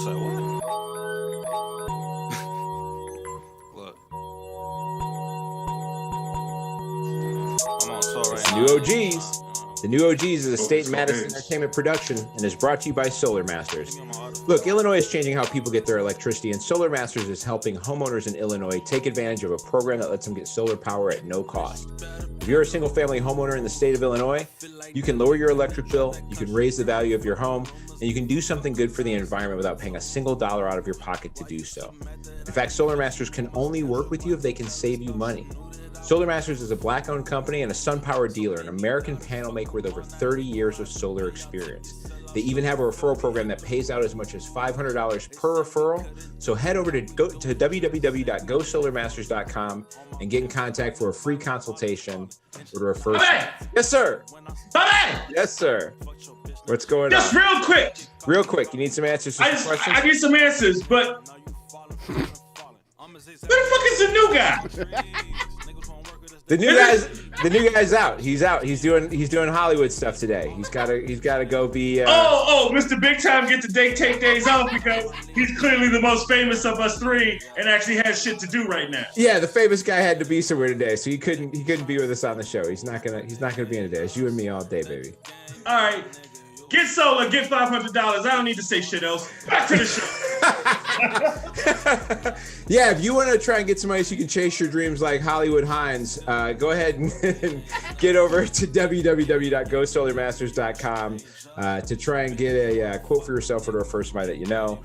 say what? Look. I'm on tour right now. New OGs. The New OGs is a State and Madison entertainment production and is brought to you by Solar Masters. Look, Illinois is changing how people get their electricity, and Solar Masters is helping homeowners in Illinois take advantage of a program that lets them get solar power at no cost. If you're a single-family homeowner in the state of Illinois, you can lower your electric bill, you can raise the value of your home, and you can do something good for the environment without paying a single dollar out of your pocket to do so. In fact, Solar Masters can only work with you if they can save you money. Solar Masters is a Black-owned company and a SunPower dealer, an American panel maker with over 30 years of solar experience. They even have a referral program that pays out as much as $500 per referral. So head over to www.gosolarmasters.com and get in contact for a free consultation or to refer. Yes, sir. Yes, sir. What's going on? Just real quick. Real quick. You need some answers to some questions? I need some answers, but where the fuck is the new guy? The new guy's out. He's out. He's doing Hollywood stuff today. He's gotta go be. Mr. Big Time get to take days off because he's clearly the most famous of us three and actually has shit to do right now. Yeah, the famous guy had to be somewhere today, so he couldn't be with us on the show. He's not gonna be in today. It's you and me all day, baby. All right. Get solar, get $500. I don't need to say shit else. Back to the show. Yeah, if you want to try and get some money so you can chase your dreams like Hollywood Hines, go ahead and get over to www.gosolarmasters.com to try and get a quote for yourself or to refer somebody that you know.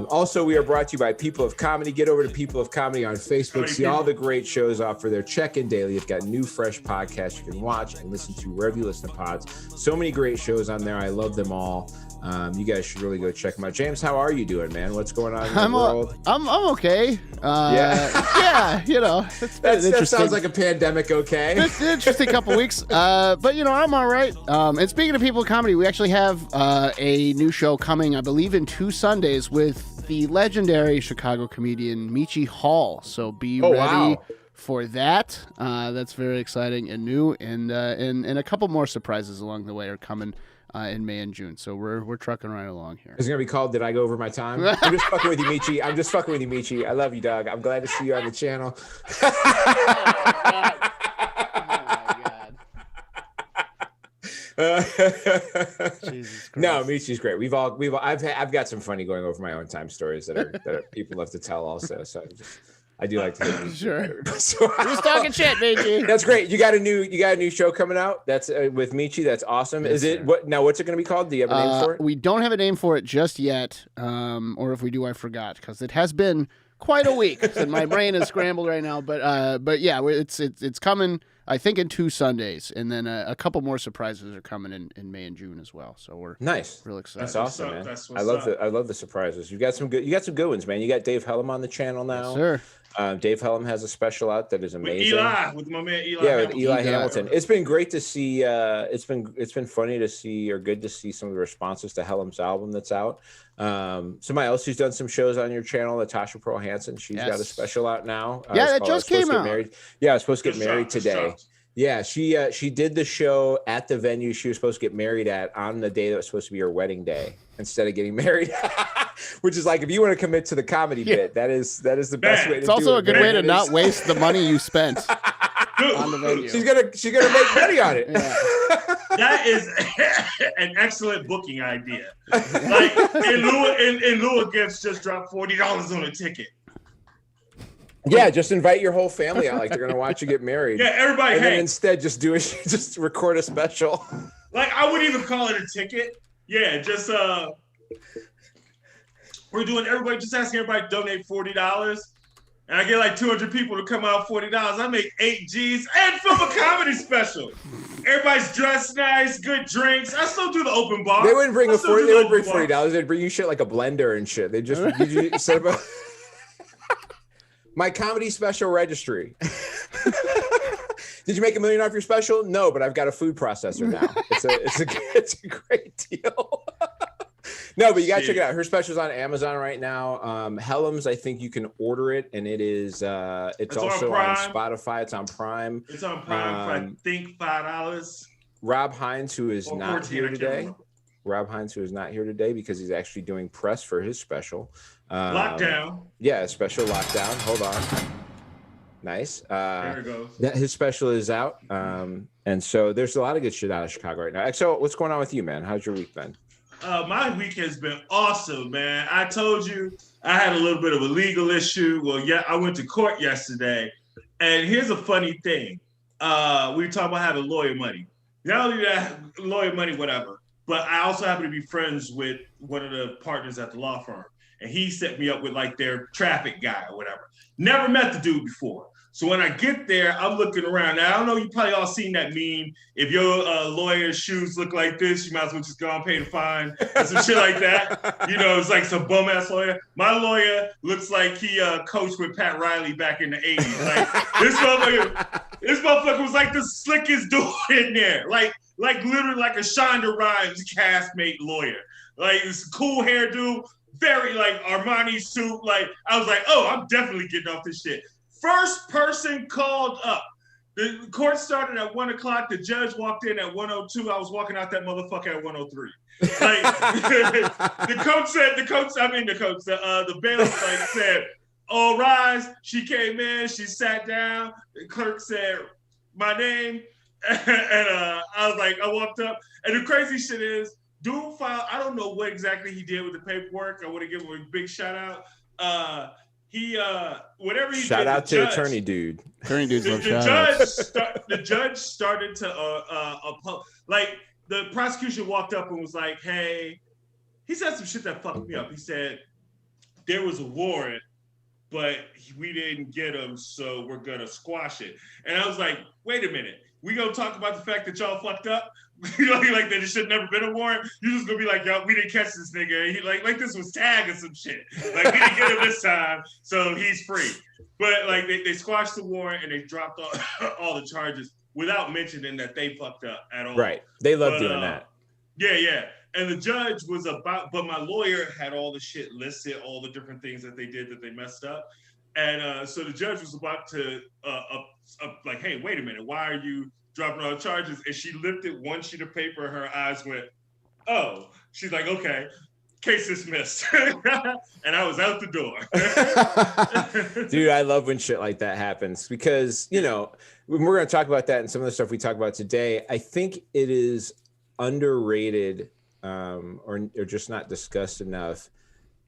Also, we are brought to you by People of Comedy. Get over to People of Comedy on Facebook. See all the great shows offer their check-in daily. You've got new, fresh podcasts you can watch and listen to wherever you listen to pods. So many great shows on there. I love them all. You guys should really go check them out. James, how are you doing, man? What's going on in the world? I'm okay. Yeah, you know, that sounds like a pandemic. Okay, it's an interesting couple weeks, but you know, I'm all right. And speaking of People of Comedy, we actually have a new show coming, I believe, in 2 Sundays with the legendary Chicago comedian Michi Hall. So be ready for that. That's very exciting and new, and a couple more surprises along the way are coming. In May and June, so we're trucking right along here. It's gonna be called "Did I Go Over My Time?" I'm just fucking with you, Michi. I love you, dog. I'm glad to see you on the channel. Jesus Christ. No, Michi's great. I've got some funny going over my own time stories that people love to tell also. So I do like to hear Sure. So, who's talking shit, Michi? That's great. You got a new show coming out. That's with Michi. That's awesome. Yes, Is it what's it going to be called? Do you have a name for it? We don't have a name for it just yet. Or if we do, I forgot, because it has been quite a week and my brain is scrambled right now. But yeah, it's coming. I think in 2 Sundays, and then a couple more surprises are coming in May and June as well. So we're real excited. That's awesome, man. I love the surprises. You got some good ones, man. You got Dave Hellum on the channel now. Yes, sir. Dave Hellum has a special out that is amazing. With my man Eli. Yeah, with Eli Hamilton. It's been great to see. It's been funny to see, or good to see, some of the responses to Hellum's album that's out. Somebody else who's done some shows on your channel, Natasha Pearl Hansen. She's got a special out now. That just came out. Yeah, I was supposed to get married today. Yeah, she did the show at the venue she was supposed to get married at on the day that was supposed to be her wedding day instead of getting married. Which is like, if you want to commit to the comedy bit, that is the best way to do it. It's also a good way to not waste the money you spent on the venue. She's gonna make money on it. Yeah. That is an excellent booking idea. Like in lieu of gifts, just drop $40 on a ticket. Yeah, just invite your whole family out. Like, they're gonna watch you get married. Yeah, everybody. And then instead, just record a special. Like, I wouldn't even call it a ticket. Yeah, just we're doing. Everybody just asking everybody to donate $40, and I get like 200 people to come out $40. I make 8 G's and film a comedy special. Everybody's dressed nice, good drinks. I still do the open bar. They wouldn't bring $40. They'd bring you shit like a blender and shit. They just set up my comedy special registry. Did you make $1 million off your special? No, but I've got a food processor now. It's a great deal. No, but you gotta check it out. Her special's on Amazon right now. Hellum's, I think you can order it, and it is. It's also on Spotify. It's on Prime. It's on Prime for I think $5. Rob Hines, who is not here today. Rob Hines, who is not here today because he's actually doing press for his special. Lockdown. Yeah, special lockdown. Hold on. Nice. There it goes. His special is out. And so there's a lot of good shit out of Chicago right now. So what's going on with you, man? How's your week been? My week has been awesome, man. I told you I had a little bit of a legal issue. Well, yeah, I went to court yesterday. And here's a funny thing. We were talking about having lawyer money. Not only that, lawyer money, whatever, but I also happen to be friends with one of the partners at the law firm. And he set me up with like their traffic guy or whatever. Never met the dude before. So when I get there, I'm looking around. Now, I don't know, you probably all seen that meme. If your lawyer's shoes look like this, you might as well just go and pay the fine and some shit like that. You know, it's like some bum-ass lawyer. My lawyer looks like he coached with Pat Riley back in the 80s. Like, this motherfucker was like the slickest dude in there. Like literally like a Shonda Rhimes castmate lawyer. Like this cool hairdo, very like Armani suit. Like, I was like, oh, I'm definitely getting off this shit. First person called up. The court started at 1 o'clock. The judge walked in at 1:02. I was walking out that motherfucker at 1:03. Like the bailiff like said, all rise. She came in, she sat down. The clerk said, my name. And I walked up. And the crazy shit is, dude filed, I don't know what exactly he did with the paperwork. I want to give him a big shout out. Whatever he shout did, out to judge, attorney dude. Attorney dudes love the judge started to like the prosecution walked up and was like, hey, he said some shit that fucked me up. He said there was a warrant, but we didn't get him, so we're gonna squash it. And I was like, wait a minute, we gonna talk about the fact that y'all fucked up? like that it should never been a warrant. You're just gonna be like, yo, we didn't catch this nigga. He like this was tag or some shit. Like we didn't get him this time, so he's free. But like they squashed the warrant and they dropped all the charges without mentioning that they fucked up at all. Right. They love doing that. Yeah. And the judge was but my lawyer had all the shit listed, all the different things that they did that they messed up. And so the judge was about to like, hey, wait a minute, why are you dropping all the charges? And she lifted one sheet of paper, her eyes went, oh. She's like, okay, case dismissed. And I was out the door. Dude, I love when shit like that happens because, you know, when we're going to talk about that and some of the stuff we talk about today, I think it is underrated or just not discussed enough.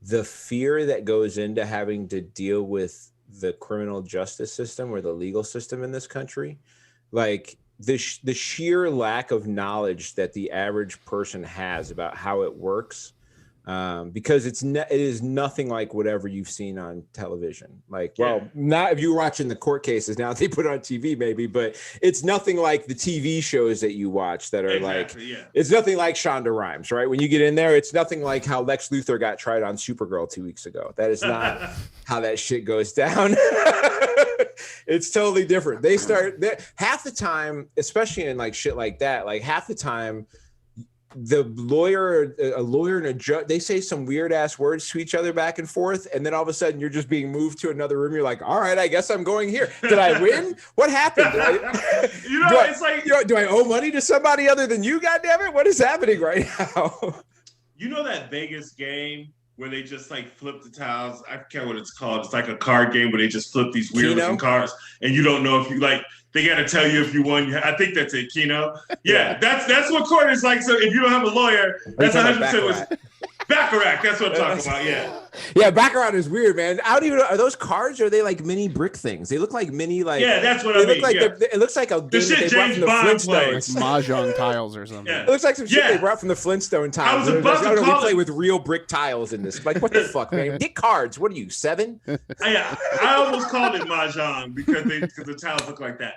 The fear that goes into having to deal with the criminal justice system or the legal system in this country, like the sheer lack of knowledge that the average person has about how it works, because it is nothing like whatever you've seen on television. Like, well, not if you're watching the court cases now, they put it on TV maybe, but it's nothing like the TV shows that you watch that are it's nothing like Shonda Rhimes, right? When you get in there, it's nothing like how Lex Luthor got tried on Supergirl 2 weeks ago. That is not how that shit goes down. It's totally different. They start half the time, especially in like shit like that, like half the time, a lawyer and a judge, they say some weird ass words to each other back and forth. And then all of a sudden you're just being moved to another room. You're like, all right, I guess I'm going here. Did I win? What happened? Do I owe money to somebody other than you? Goddammit. What is happening right now? You know that Vegas game where they just like flip the tiles? I forget what it's called. It's like a card game where they just flip these weird looking cards and you don't know if you like, they got to tell you if you won. I think that's it, Keno. Yeah, that's what court is like. So if you don't have a lawyer, that's 100% Baccarat. That's what I'm talking about. Yeah, Baccarat is weird, man. I don't even know. Are those cards or are they like mini brick things? They look like mini like. Yeah, that's what I mean. It looks like a game that they brought from the Flintstones. Like mahjong tiles or something. Yeah. It looks like some shit they brought from the Flintstone tiles. I was about to call we play with real brick tiles in this. Like, what the fuck, man? Get cards. What are you, 7? Yeah, I almost called it mahjong because the tiles look like that.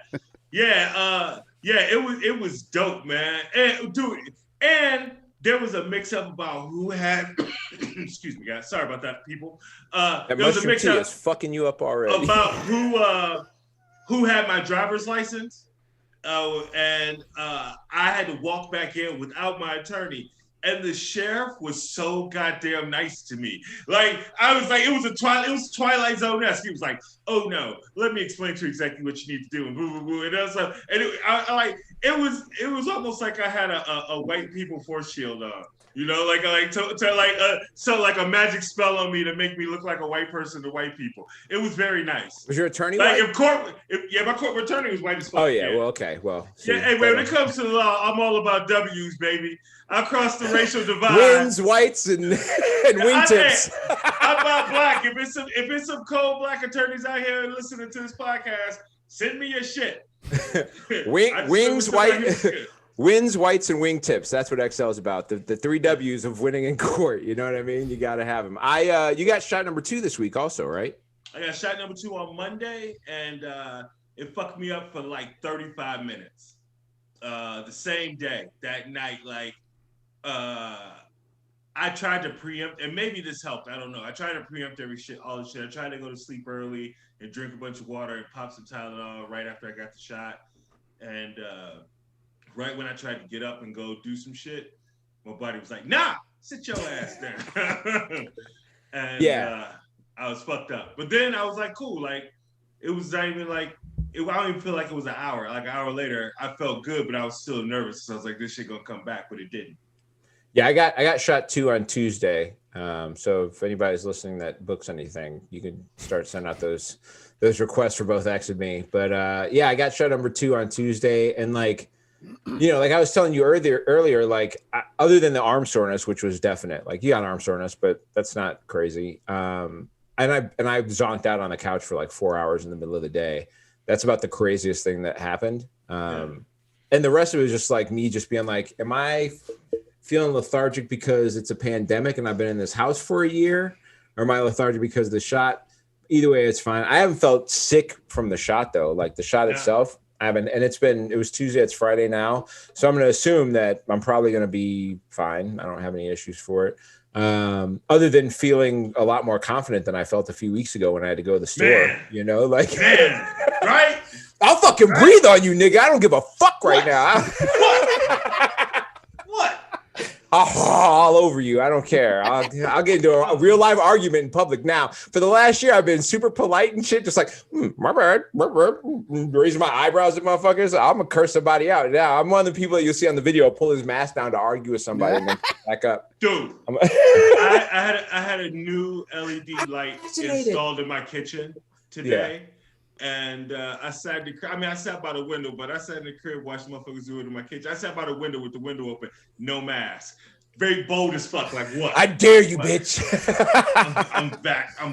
Yeah, it was dope, man. And dude, and there was a mix-up about who had excuse me, guys. Sorry about that, people. There was a mix-up is fucking you up already. About who had my driver's license. And I had to walk back in without my attorney. And the sheriff was so goddamn nice to me. Like, I was like, it was Twilight Zone-esque. He was like, oh no, let me explain to you exactly what you need to do. And boo, boo, boo. And it was almost like I had a white people force shield on. You know, so like a magic spell on me to make me look like a white person to white people. It was very nice. Was your attorney like white? My court attorney was white as fuck. Oh yeah, well okay, well. See, yeah, hey, when it comes to the law, I'm all about W's, baby. I cross the racial divide. Wins, whites, and wingtips. I'm about black. If it's some cold black attorneys out here listening to this podcast, send me your shit. Wings, whites, and wingtips. That's what XL is about. The 3 W's of winning in court. You know what I mean? You got to have them. You got shot number 2 this week also, right? I got shot number 2 on Monday, and it fucked me up for like 35 minutes. The same day, that night, I tried to preempt, and maybe this helped. I don't know. I tried to preempt all the shit. I tried to go to sleep early and drink a bunch of water and pop some Tylenol right after I got the shot. And right when I tried to get up and go do some shit, my body was like, "Nah, sit your ass down." And I was fucked up. But then I was like, cool. Like, it was not even like, I don't even feel like it was an hour. Like an hour later, I felt good, but I was still nervous. So I was like, this shit gonna come back, but it didn't. Yeah, I got shot 2 on Tuesday. So if anybody's listening that books anything, you can start sending out those requests for both X and me. But I got shot number 2 on Tuesday, and like, you know, like I was telling you earlier, like other than the arm soreness, which was definite, like you got arm soreness, but that's not crazy. And I zonked out on the couch for like 4 hours in the middle of the day. That's about the craziest thing that happened. And the rest of it was just like me just being like, am I feeling lethargic because it's a pandemic and I've been in this house for a year, or am I lethargic because of the shot? Either way, it's fine. I haven't felt sick from the shot though. Like the shot itself, I haven't, and it was Tuesday, it's Friday now. So I'm going to assume that I'm probably going to be fine. I don't have any issues for it. Other than feeling a lot more confident than I felt a few weeks ago when I had to go to the store, you know, like, right? I'll fucking breathe on you, nigga. I don't give a fuck right now. What? All over you. I don't care. I'll get into a real live argument in public now. For the last year, I've been super polite and shit, just like, my bad, raising my eyebrows at motherfuckers. I'm gonna curse somebody out. Now I'm one of the people that you'll see on the video pull his mask down to argue with somebody and then back up. Dude, I had a new LED light installed in my kitchen today. Yeah. And I sat by the window, but I sat in the crib, watched motherfuckers do it in my kitchen. I sat by the window with the window open, no mask. Very bold as fuck, like what? I dare you, bitch. I'm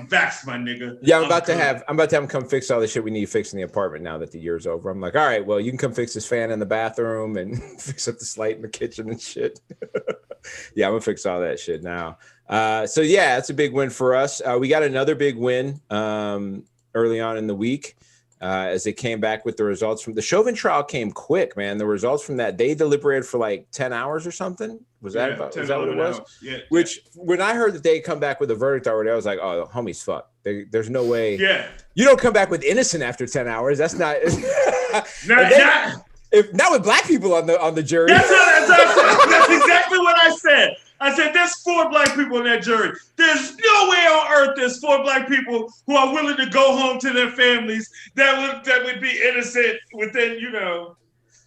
vaxxed, my nigga. Yeah, I'm about to have him come fix all the shit we need fixed in the apartment now that the year's over. I'm like, all right, well, you can come fix this fan in the bathroom and fix up this light in the kitchen and shit. Yeah, I'm gonna fix all that shit now. So yeah, that's a big win for us. We got another big win early on in the week, as they came back with the results from the Chauvin trial. Came quick, man. The results from that, they deliberated for like 10 hours or something. Was that what it was? Yeah. Which when I heard that they come back with a verdict already, I was like, oh, homie's fucked. There's no way. Yeah. You don't come back with innocent after 10 hours. That's not. Not with black people on the jury. That's exactly what I said. I said, there's 4 black people in that jury. There's no way on earth there's 4 black people who are willing to go home to their families that would be innocent within, you know,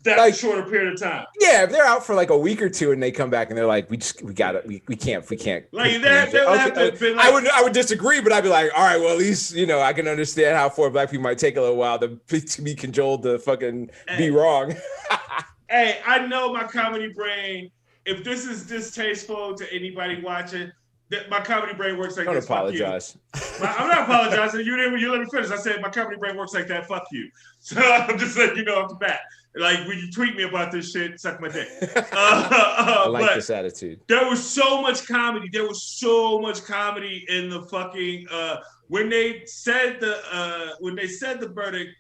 that shorter period of time. Yeah, if they're out for like a week or 2 and they come back and they're like, we got it, we can't. Like that, I would disagree, but I'd be like, all right, well, at least, you know, I can understand how 4 black people might take a little while to be cajoled to fucking be wrong. Hey, I know my comedy brain. If this is distasteful to anybody watching, my comedy brain works like Don't this. apologize. I'm not apologizing. You let me finish. I said my comedy brain works like that. Fuck you. So I'm just letting you know off the bat. Like when you tweet me about this shit, suck my dick. I like this attitude. There was so much comedy. There was so much comedy in the fucking when they said the verdict.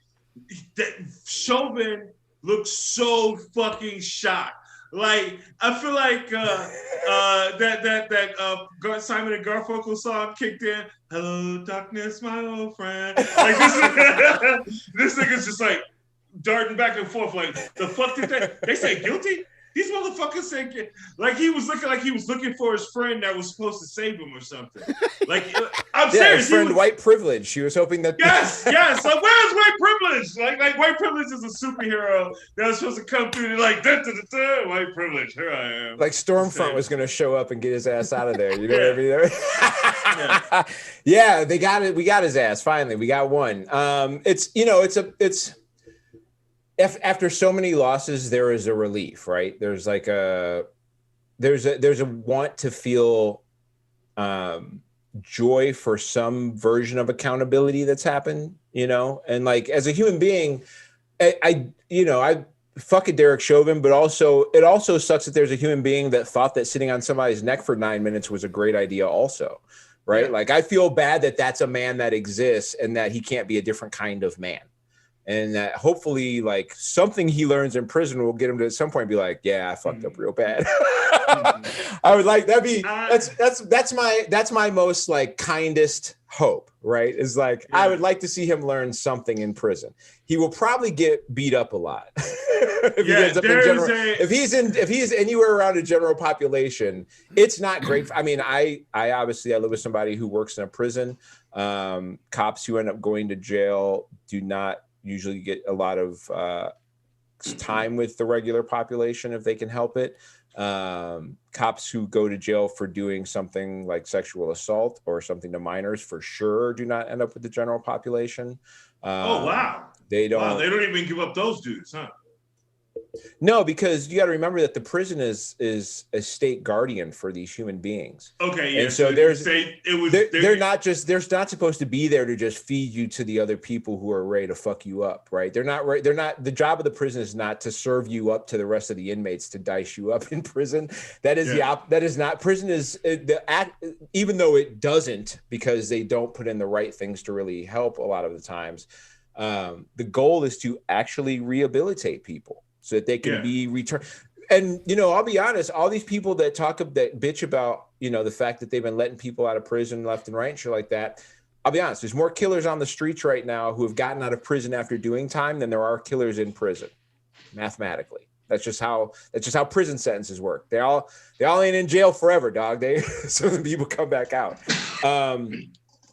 That Chauvin looked so fucking shocked. Like I feel like that Simon and Garfunkel song kicked in. Hello, darkness, my old friend. Like this nigga's just like darting back and forth. Like the fuck did they say guilty? These motherfuckers say like he was looking for his friend that was supposed to save him or something. Like I'm serious. His friend white privilege. She was hoping that. Yes. Like where's white privilege? Like white privilege is a superhero that was supposed to come through and like white privilege. Here I am. Like Stormfront was going to show up and get his ass out of there. You know what I mean? Yeah, they got it. We got his ass finally. We got one. It's after so many losses, there is a relief, right? There's like there's a want to feel joy for some version of accountability that's happened, and like as a human being, I fuck a Derek Chauvin, but it also sucks that there's a human being that thought that sitting on somebody's neck for 9 minutes was a great idea also, right? Yeah. Like I feel bad that that's a man that exists and that he can't be a different kind of man. And that hopefully like something he learns in prison will get him to at some point be like, yeah, I fucked up real bad. I would like that's my most like kindest hope, right? Is like, I would like to see him learn something in prison. He will probably get beat up a lot. If he's anywhere around a general population, it's not great. I mean, I obviously I live with somebody who works in a prison. Cops who end up going to jail do not usually get a lot of time with the regular population if they can help it. Cops who go to jail for doing something like sexual assault or something to minors for sure do not end up with the general population. They don't even give up those dudes, huh? No, because you got to remember that the prison is a state guardian for these human beings. Okay, yeah. And so they're not supposed to be there to just feed you to the other people who are ready to fuck you up, right? They're not. The job of the prison is not to serve you up to the rest of the inmates to dice you up in prison. That is that is not. Prison is even though it doesn't, because they don't put in the right things to really help a lot of the times. The goal is to actually rehabilitate people, so that they can be returned. And, I'll be honest, all these people that bitch about, the fact that they've been letting people out of prison left and right and shit like that. I'll be honest, there's more killers on the streets right now who have gotten out of prison after doing time than there are killers in prison, mathematically. That's just how prison sentences work. They all ain't in jail forever, dog. Some of the people come back out.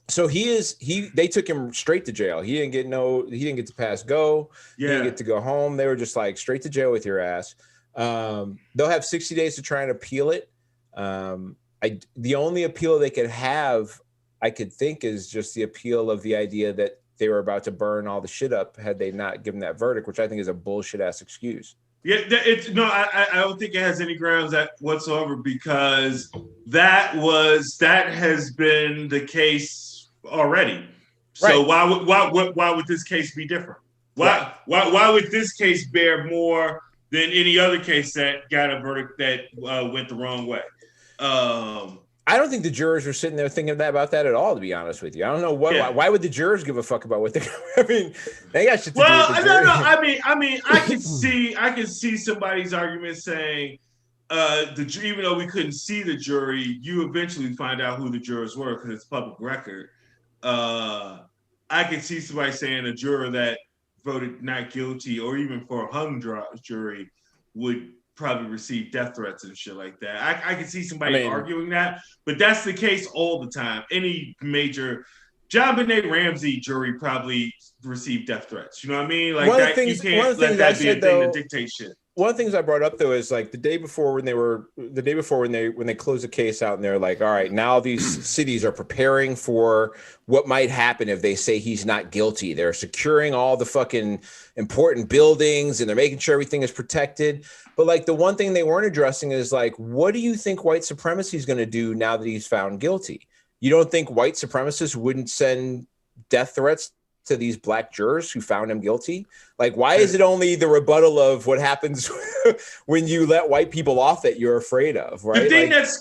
So they took him straight to jail. He didn't get to pass go. He didn't get to go home. They were just like straight to jail with your ass. They'll have 60 days to try and appeal it. The only appeal they could have, I could think, is just the appeal of the idea that they were about to burn all the shit up had they not given that verdict, which I think is a bullshit ass excuse. Yeah, I don't think it has any grounds whatsoever, because that has been the case already. So why would this case be different? Why would this case bear more than any other case that got a verdict that went the wrong way? I don't think the jurors were sitting there thinking about that at all, to be honest with you. I don't know why would the jurors give a fuck about what they I mean, they got shit to do with the jury. I mean, I can see somebody's argument saying even though we couldn't see the jury, you eventually find out who the jurors were because it's public record. I can see somebody saying a juror that voted not guilty or even for a hung jury would probably receive death threats and shit like that. I can see somebody arguing that, but that's the case all the time. Any major JonBenet Ramsey jury probably receed death threats. You know what I mean? Like you can't let that be a thing to dictate shit. One of the things I brought up though is like the day before when they closed the case out and they're like, all right, now these cities are preparing for what might happen if they say he's not guilty. They're securing all the fucking important buildings and they're making sure everything is protected. But like the one thing they weren't addressing is like, what do you think white supremacy is going to do now that he's found guilty? You don't think white supremacists wouldn't send death threats to these black jurors who found him guilty? Like, why is it only the rebuttal of what happens when you let white people off that you're afraid of, right? The thing that's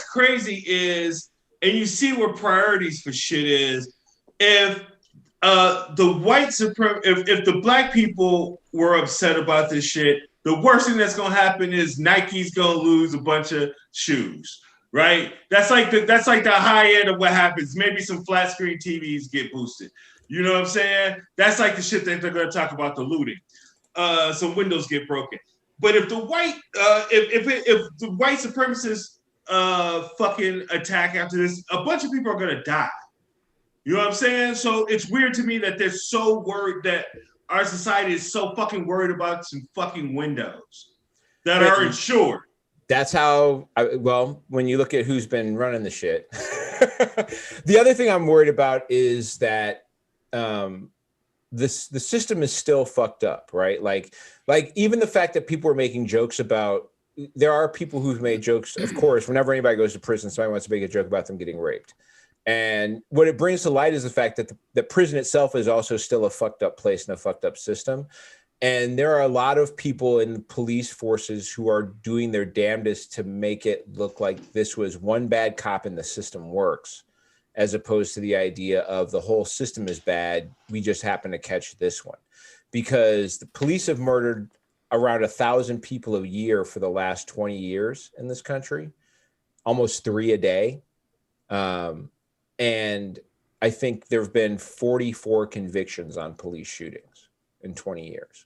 crazy is, and you see where priorities for shit is, if if the black people were upset about this shit, the worst thing that's gonna happen is Nike's gonna lose a bunch of shoes. Right? That's like the high end of what happens. Maybe some flat screen TVs get boosted. You know what I'm saying? That's like the shit that they're going to talk about, the looting. Some windows get broken. But if the white, if the white supremacists fucking attack after this, a bunch of people are gonna die. You know what I'm saying? So it's weird to me that they're so worried that our society is so fucking worried about some fucking windows that are insured. That's how, well, when you look at who's been running the shit. The other thing I'm worried about is that the system is still fucked up, right? Like even the fact that people are making jokes about, there are people who've made jokes, of course, whenever anybody goes to prison, somebody wants to make a joke about them getting raped. And what it brings to light is the fact that the prison itself is also still a fucked up place and a fucked up system. And there are a lot of people in the police forces who are doing their damnedest to make it look like this was one bad cop and the system works, as opposed to the idea of the whole system is bad. We just happen to catch this one. Because the police have murdered around 1,000 people a year for the last 20 years in this country, almost 3 a day. And I think there have been 44 convictions on police shootings in 20 years.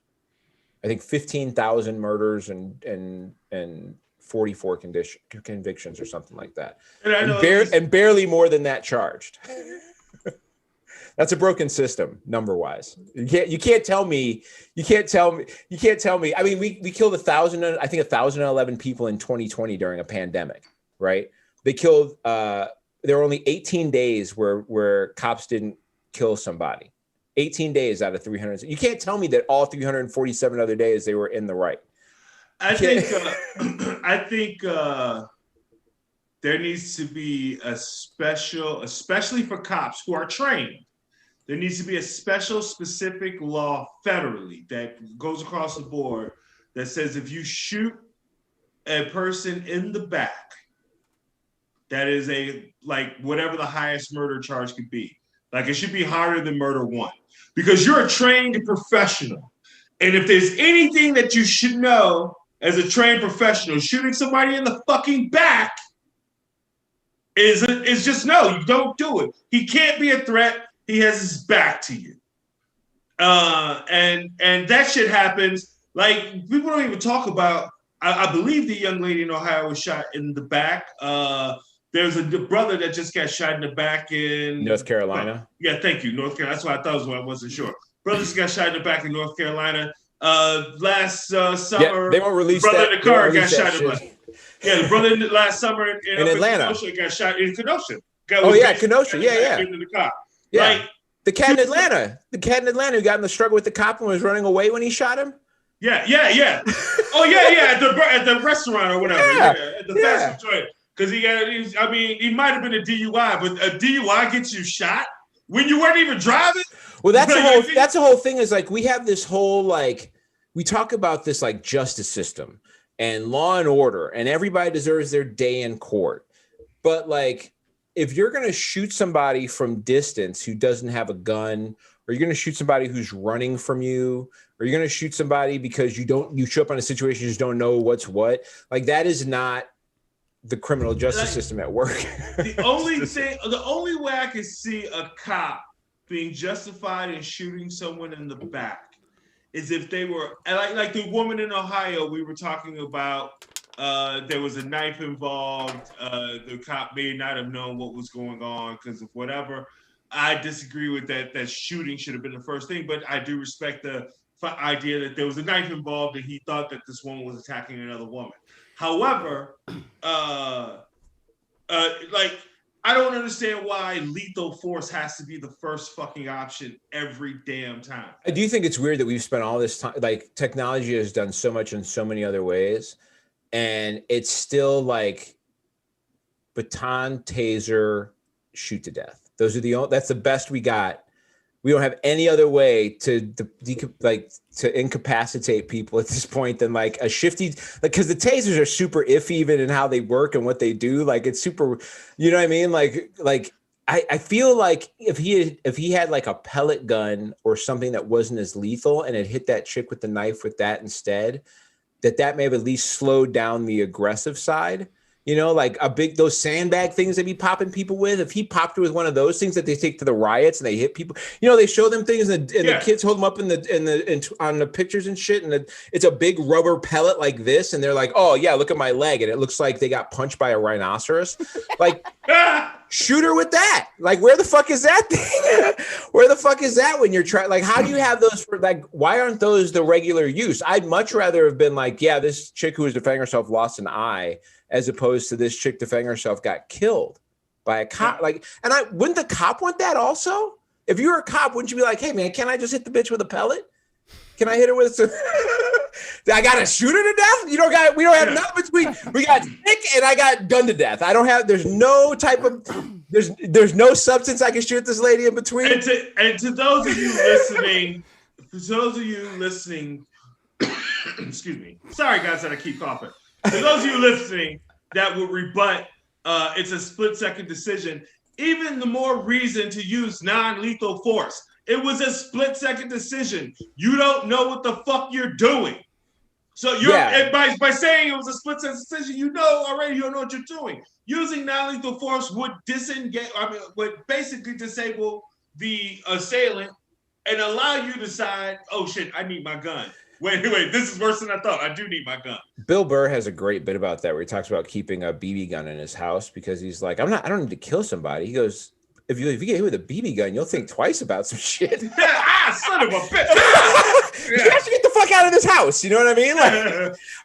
I think 15,000 murders and 44 convictions or something like that. And barely more than that charged. That's a broken system, number wise. You can't tell me. I mean, we killed 1,011 people in 2020 during a pandemic, right? They killed. There were only 18 days where cops didn't kill somebody. 18 days out of 300. You can't tell me that all 347 other days they were in the right. I think there needs to be a special, especially for cops who are trained. There needs to be a special, specific law federally that goes across the board that says if you shoot a person in the back, that is whatever the highest murder charge could be. Like it should be harder than murder one because you're a trained professional. And if there's anything that you should know as a trained professional, shooting somebody in the fucking back is just no, you don't do it. He can't be a threat. He has his back to you. And that shit happens. Like people don't even talk about, I believe the young lady in Ohio was shot in the back. There's a brother that just got shot in the back in North Carolina. Yeah, thank you, North Carolina. That's what I thought was what I wasn't sure. Brother just got shot in the back in North Carolina. Last summer, yeah, they won't release brother that. in the car got shot in the back. Yeah, the brother last summer in Atlanta got shot in Kenosha. Kenosha. Yeah. Into the car. Yeah. Like, the cat in Atlanta who got in the struggle with the cop and was running away when he shot him. Yeah. Oh yeah. At the restaurant or whatever. Yeah. At the fast food joint. Because he might have been a DUI, but a DUI gets you shot when you weren't even driving. Well, that's the whole thing is like we have this whole like we talk about this like justice system and law and order, and everybody deserves their day in court. But like if you're going to shoot somebody from distance who doesn't have a gun, or you're going to shoot somebody who's running from you, or you're going to shoot somebody because you show up on a situation you just don't know what's what, like that is not the criminal justice system at work. The only way I can see a cop being justified in shooting someone in the back is if they were like the woman in Ohio we were talking about. There was a knife involved. The cop may not have known what was going on because of whatever. I disagree with that. That shooting should have been the first thing, but I do respect the idea that there was a knife involved and he thought that this woman was attacking another woman. However, I don't understand why lethal force has to be the first fucking option every damn time. I do think it's weird that we've spent all this time, like technology has done so much in so many other ways, and it's still like baton, taser, shoot to death. That's the best we got. We don't have any other way to incapacitate people at this point than like a shifty, because the tasers are super iffy even in how they work and what they do. Like it's super, you know what I mean? Like I feel like if he had like a pellet gun or something that wasn't as lethal and it hit that chick with the knife with that instead, that may have at least slowed down the aggressive side. You know, like those sandbag things they be popping people with. If he popped with one of those things that they take to the riots and they hit people, you know, they show them things and the kids hold them up on the pictures and shit. And it's a big rubber pellet like this. And they're like, oh yeah, look at my leg. And it looks like they got punched by a rhinoceros. Like, shoot her with that. Like, where the fuck is that thing? Where the fuck is that when you're trying? Like, how do you have those for, like, why aren't those the regular use? I'd much rather have been like, yeah, this chick who was defending herself lost an eye, as opposed to this chick defending herself got killed by a cop. Like, and wouldn't the cop want that also? If you were a cop, wouldn't you be like, hey man, can I just hit the bitch with a pellet? Can I hit her with some? I gotta shoot her to death? We don't have nothing between. We got stick and I got gun to death. I don't have. There's no type of. There's no substance I can shoot this lady in between. And to those of you listening, excuse me. Sorry guys that I keep coughing. For those of you listening that would rebut, it's a split-second decision. Even the more reason to use non-lethal force. It was a split-second decision. You don't know what the fuck you're doing. So by saying it was a split-second decision, you know already you don't know what you're doing. Using non-lethal force would would basically disable the assailant and allow you to decide, oh shit, I need my gun. Wait, this is worse than I thought. I do need my gun. Bill Burr has a great bit about that where he talks about keeping a BB gun in his house because he's like, I don't need to kill somebody. He goes, if you get hit with a BB gun, you'll think twice about some shit. Son of a bitch. You have to get the fuck out of this house. You know what I mean?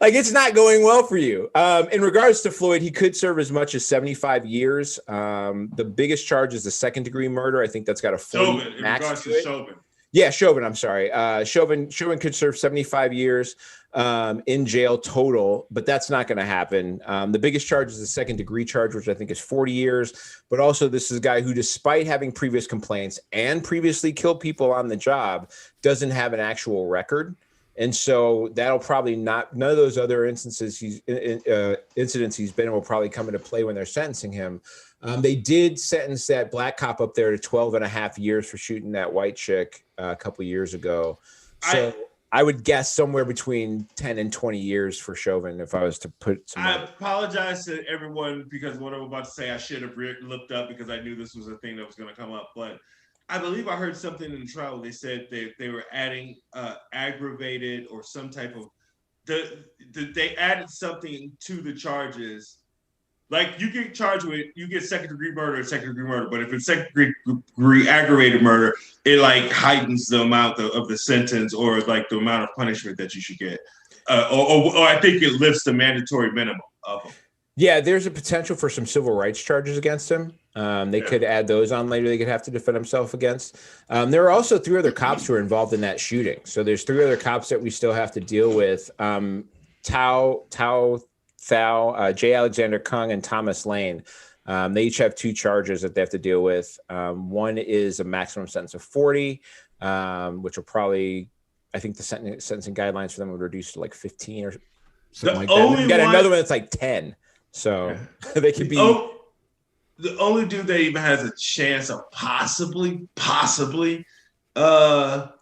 Like it's not going well for you. In regards to Floyd, he could serve as much as 75 years. The biggest charge is the second-degree murder. I think that's got a 40 max to it. Chauvin. Yeah, Chauvin, I'm sorry. Chauvin could serve 75 years in jail total, but that's not going to happen. The biggest charge is the second-degree charge, which I think is 40 years. But also, this is a guy who, despite having previous complaints and previously killed people on the job, doesn't have an actual record. And so that'll probably not, none of those other incidents he's been in will probably come into play when they're sentencing him. They did sentence that black cop up there to 12 and a half years for shooting that white chick a couple years ago. So I would guess somewhere between 10 and 20 years for Chauvin if I was to put some. I apologize to everyone because what I'm about to say I should have looked up because I knew this was a thing that was going to come up. But I believe I heard something in the trial. They said they were adding aggravated or some type of they added something to the charges. Like you get charged with, you get second-degree murder, but if it's second-degree aggravated murder, it like heightens the amount of the sentence or like the amount of punishment that you should get, or I think it lifts the mandatory minimum of them. Yeah, there's a potential for some civil rights charges against him. They could add those on later. They could have to defend himself against. There are also 3 other cops who are involved in that shooting. So there's 3 other cops that we still have to deal with. Thao, J. Alexander Kung, and Thomas Lane. They each have 2 charges that they have to deal with. One is a maximum sentence of 40, which will probably, I think the sentencing guidelines for them would reduce to like 15 or something like that. You got another one that's like 10. So they could be. The only dude that even has a chance of possibly not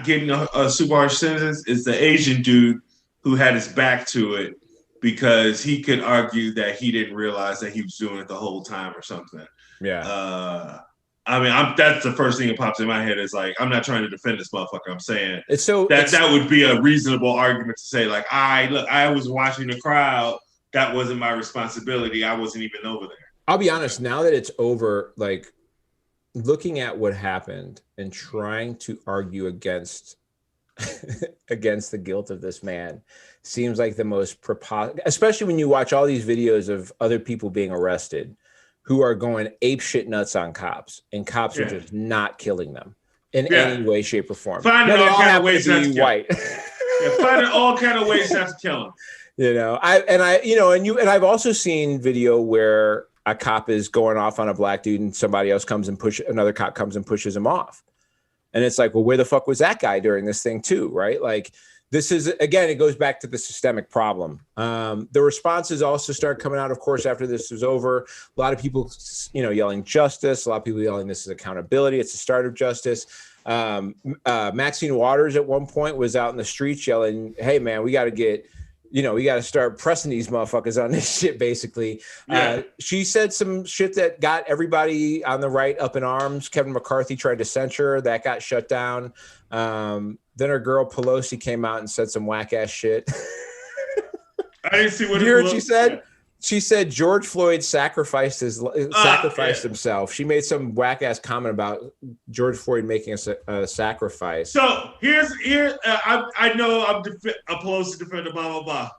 getting a super harsh sentence is the Asian dude who had his back to it because he could argue that he didn't realize that he was doing it the whole time or something. Yeah. I mean, that's the first thing that pops in my head is like, I'm not trying to defend this motherfucker. I'm saying that would be a reasonable argument to say like, I was watching the crowd. That wasn't my responsibility. I wasn't even over there. I'll be honest, now that it's over, like looking at what happened and trying to argue against the guilt of this man seems like the most especially when you watch all these videos of other people being arrested who are going ape shit nuts on cops and cops are just not killing them in any way, shape, or form. Finding all kind of ways not to white. Finding all kind of ways not to kill him. You know, I've also seen video where a cop is going off on a black dude and another cop comes and pushes him off. And it's like, well, where the fuck was that guy during this thing too, right? Like this is, again, it goes back to the systemic problem. The responses also start coming out, of course, after this was over. A lot of people, yelling justice. A lot of people yelling this is accountability. It's the start of justice. Maxine Waters at one point was out in the streets yelling, hey, man, we got to get we got to start pressing these motherfuckers on this shit, basically. Yeah. She said some shit that got everybody on the right up in arms. Kevin McCarthy tried to censure her. That got shut down. Then her girl Pelosi came out and said some whack-ass shit. I didn't see what you heard she said? Yeah. She said George Floyd sacrificed himself. She made some whack-ass comment about George Floyd making a sacrifice. So I know I'm a Pelosi defender, blah, blah, blah.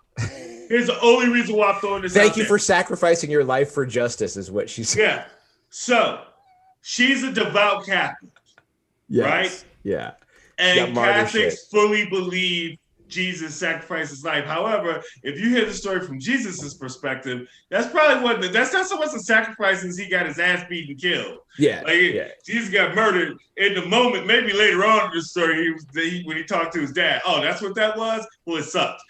Here's the only reason why I'm throwing this Thank you for sacrificing your life for justice, is what she said. Yeah. So she's a devout Catholic, right? Yeah. And Catholics fully believe Jesus sacrificed his life. However, if you hear the story from Jesus's perspective, that's probably that's not so much a sacrifice as he got his ass beaten and killed. Yeah. Jesus got murdered in the moment. Maybe later on in the story, when he talked to his dad. Oh, that's what that was? Well, it sucked.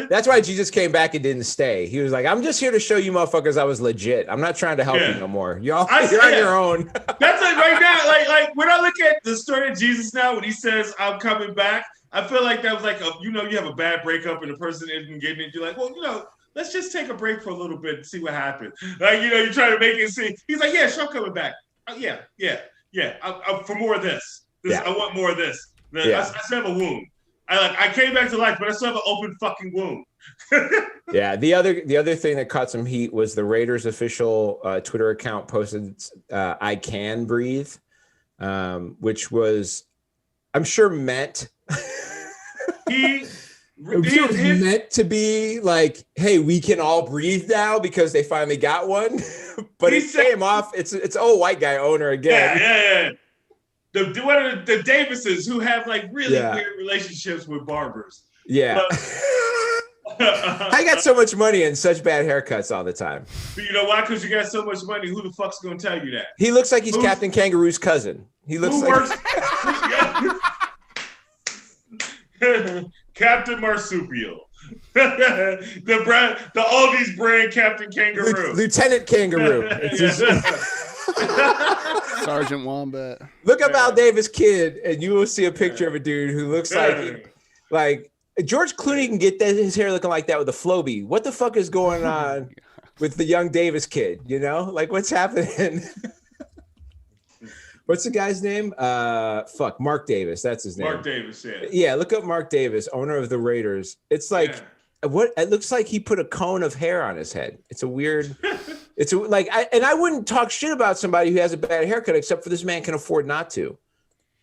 That's why Jesus came back and didn't stay. He was like, I'm just here to show you motherfuckers I was legit. I'm not trying to help you no more. You're on your own. That's like right now. Like when I look at the story of Jesus now, when he says, I'm coming back, I feel like that was like, you have a bad breakup and the person isn't getting it. You're like, well, let's just take a break for a little bit and see what happens. Like, you try to make it seem. He's like, yeah, sure, I'm coming back. Yeah. For more of this. I want more of this. I still have a wound. I came back to life, but I still have an open fucking wound. Yeah. The other thing that caught some heat was the Raiders official Twitter account posted, "I can breathe," which was, I'm sure, meant. He meant to be like, hey, we can all breathe now because they finally got one. But it came off. It's old white guy owner again. Yeah. The Davises who have like really weird relationships with barbers. Yeah. I got so much money and such bad haircuts all the time. But you know why? Because you got so much money. Who the fuck's gonna tell you that? He looks like he's Captain Kangaroo's cousin. He looks Captain Marsupial. the oldies brand Captain Kangaroo. Lieutenant Kangaroo. Sergeant Wombat. Look up Al Davis Kid and you will see a picture of a dude who looks like George Clooney can get his hair looking like that with a Flowbee. What the fuck is going on with the young Davis Kid? Like what's happening? What's the guy's name? Mark Davis. That's his name. Mark Davis, yeah. Yeah, look up Mark Davis, owner of the Raiders. It's like what it looks like he put a cone of hair on his head. It's a weird. I wouldn't talk shit about somebody who has a bad haircut, except for this man can afford not to.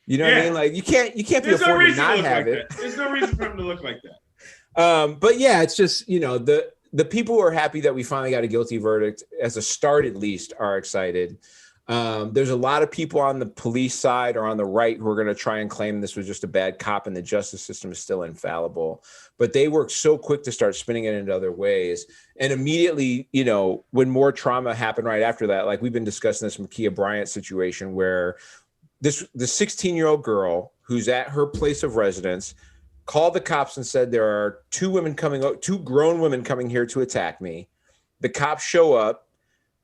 You know what I mean? Like you can't be afforded to not have it. There's no reason for him to look like that. But yeah, it's just the people who are happy that we finally got a guilty verdict, as a start at least, are excited. There's a lot of people on the police side or on the right who are going to try and claim this was just a bad cop and the justice system is still infallible. But they work so quick to start spinning it into other ways. And immediately, when more trauma happened right after that, like we've been discussing this Ma'Khia Bryant situation where the 16-year-old girl who's at her place of residence called the cops and said, there are two grown women coming here to attack me. The cops show up.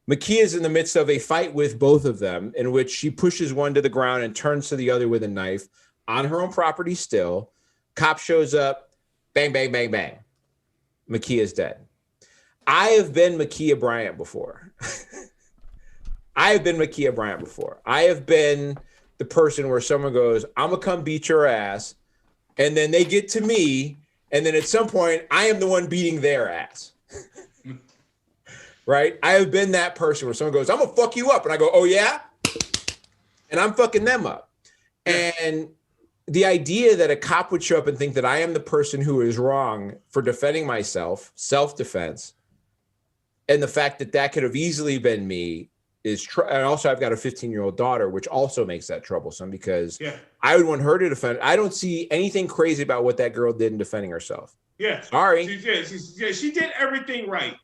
Ma'Khia is in the midst of a fight with both of them, in which she pushes one to the ground and turns to the other with a knife on her own property still. Cop shows up, bang, bang, bang, bang. Ma'Khia is dead. I have been Ma'Khia Bryant before. I have been the person where someone goes, I'm going to come beat your ass. And then they get to me. And then at some point, I am the one beating their ass. Right? I have been that person where someone goes, I'm going to fuck you up. And I go, oh, yeah? And I'm fucking them up. And the idea that a cop would show up and think that I am the person who is wrong for defending myself, self-defense, and the fact that could have easily been me is and also I've got a 15-year-old daughter, which also makes that troublesome because I would want her to defend. I don't see anything crazy about what that girl did in defending herself. Yeah. Sorry. She did everything right.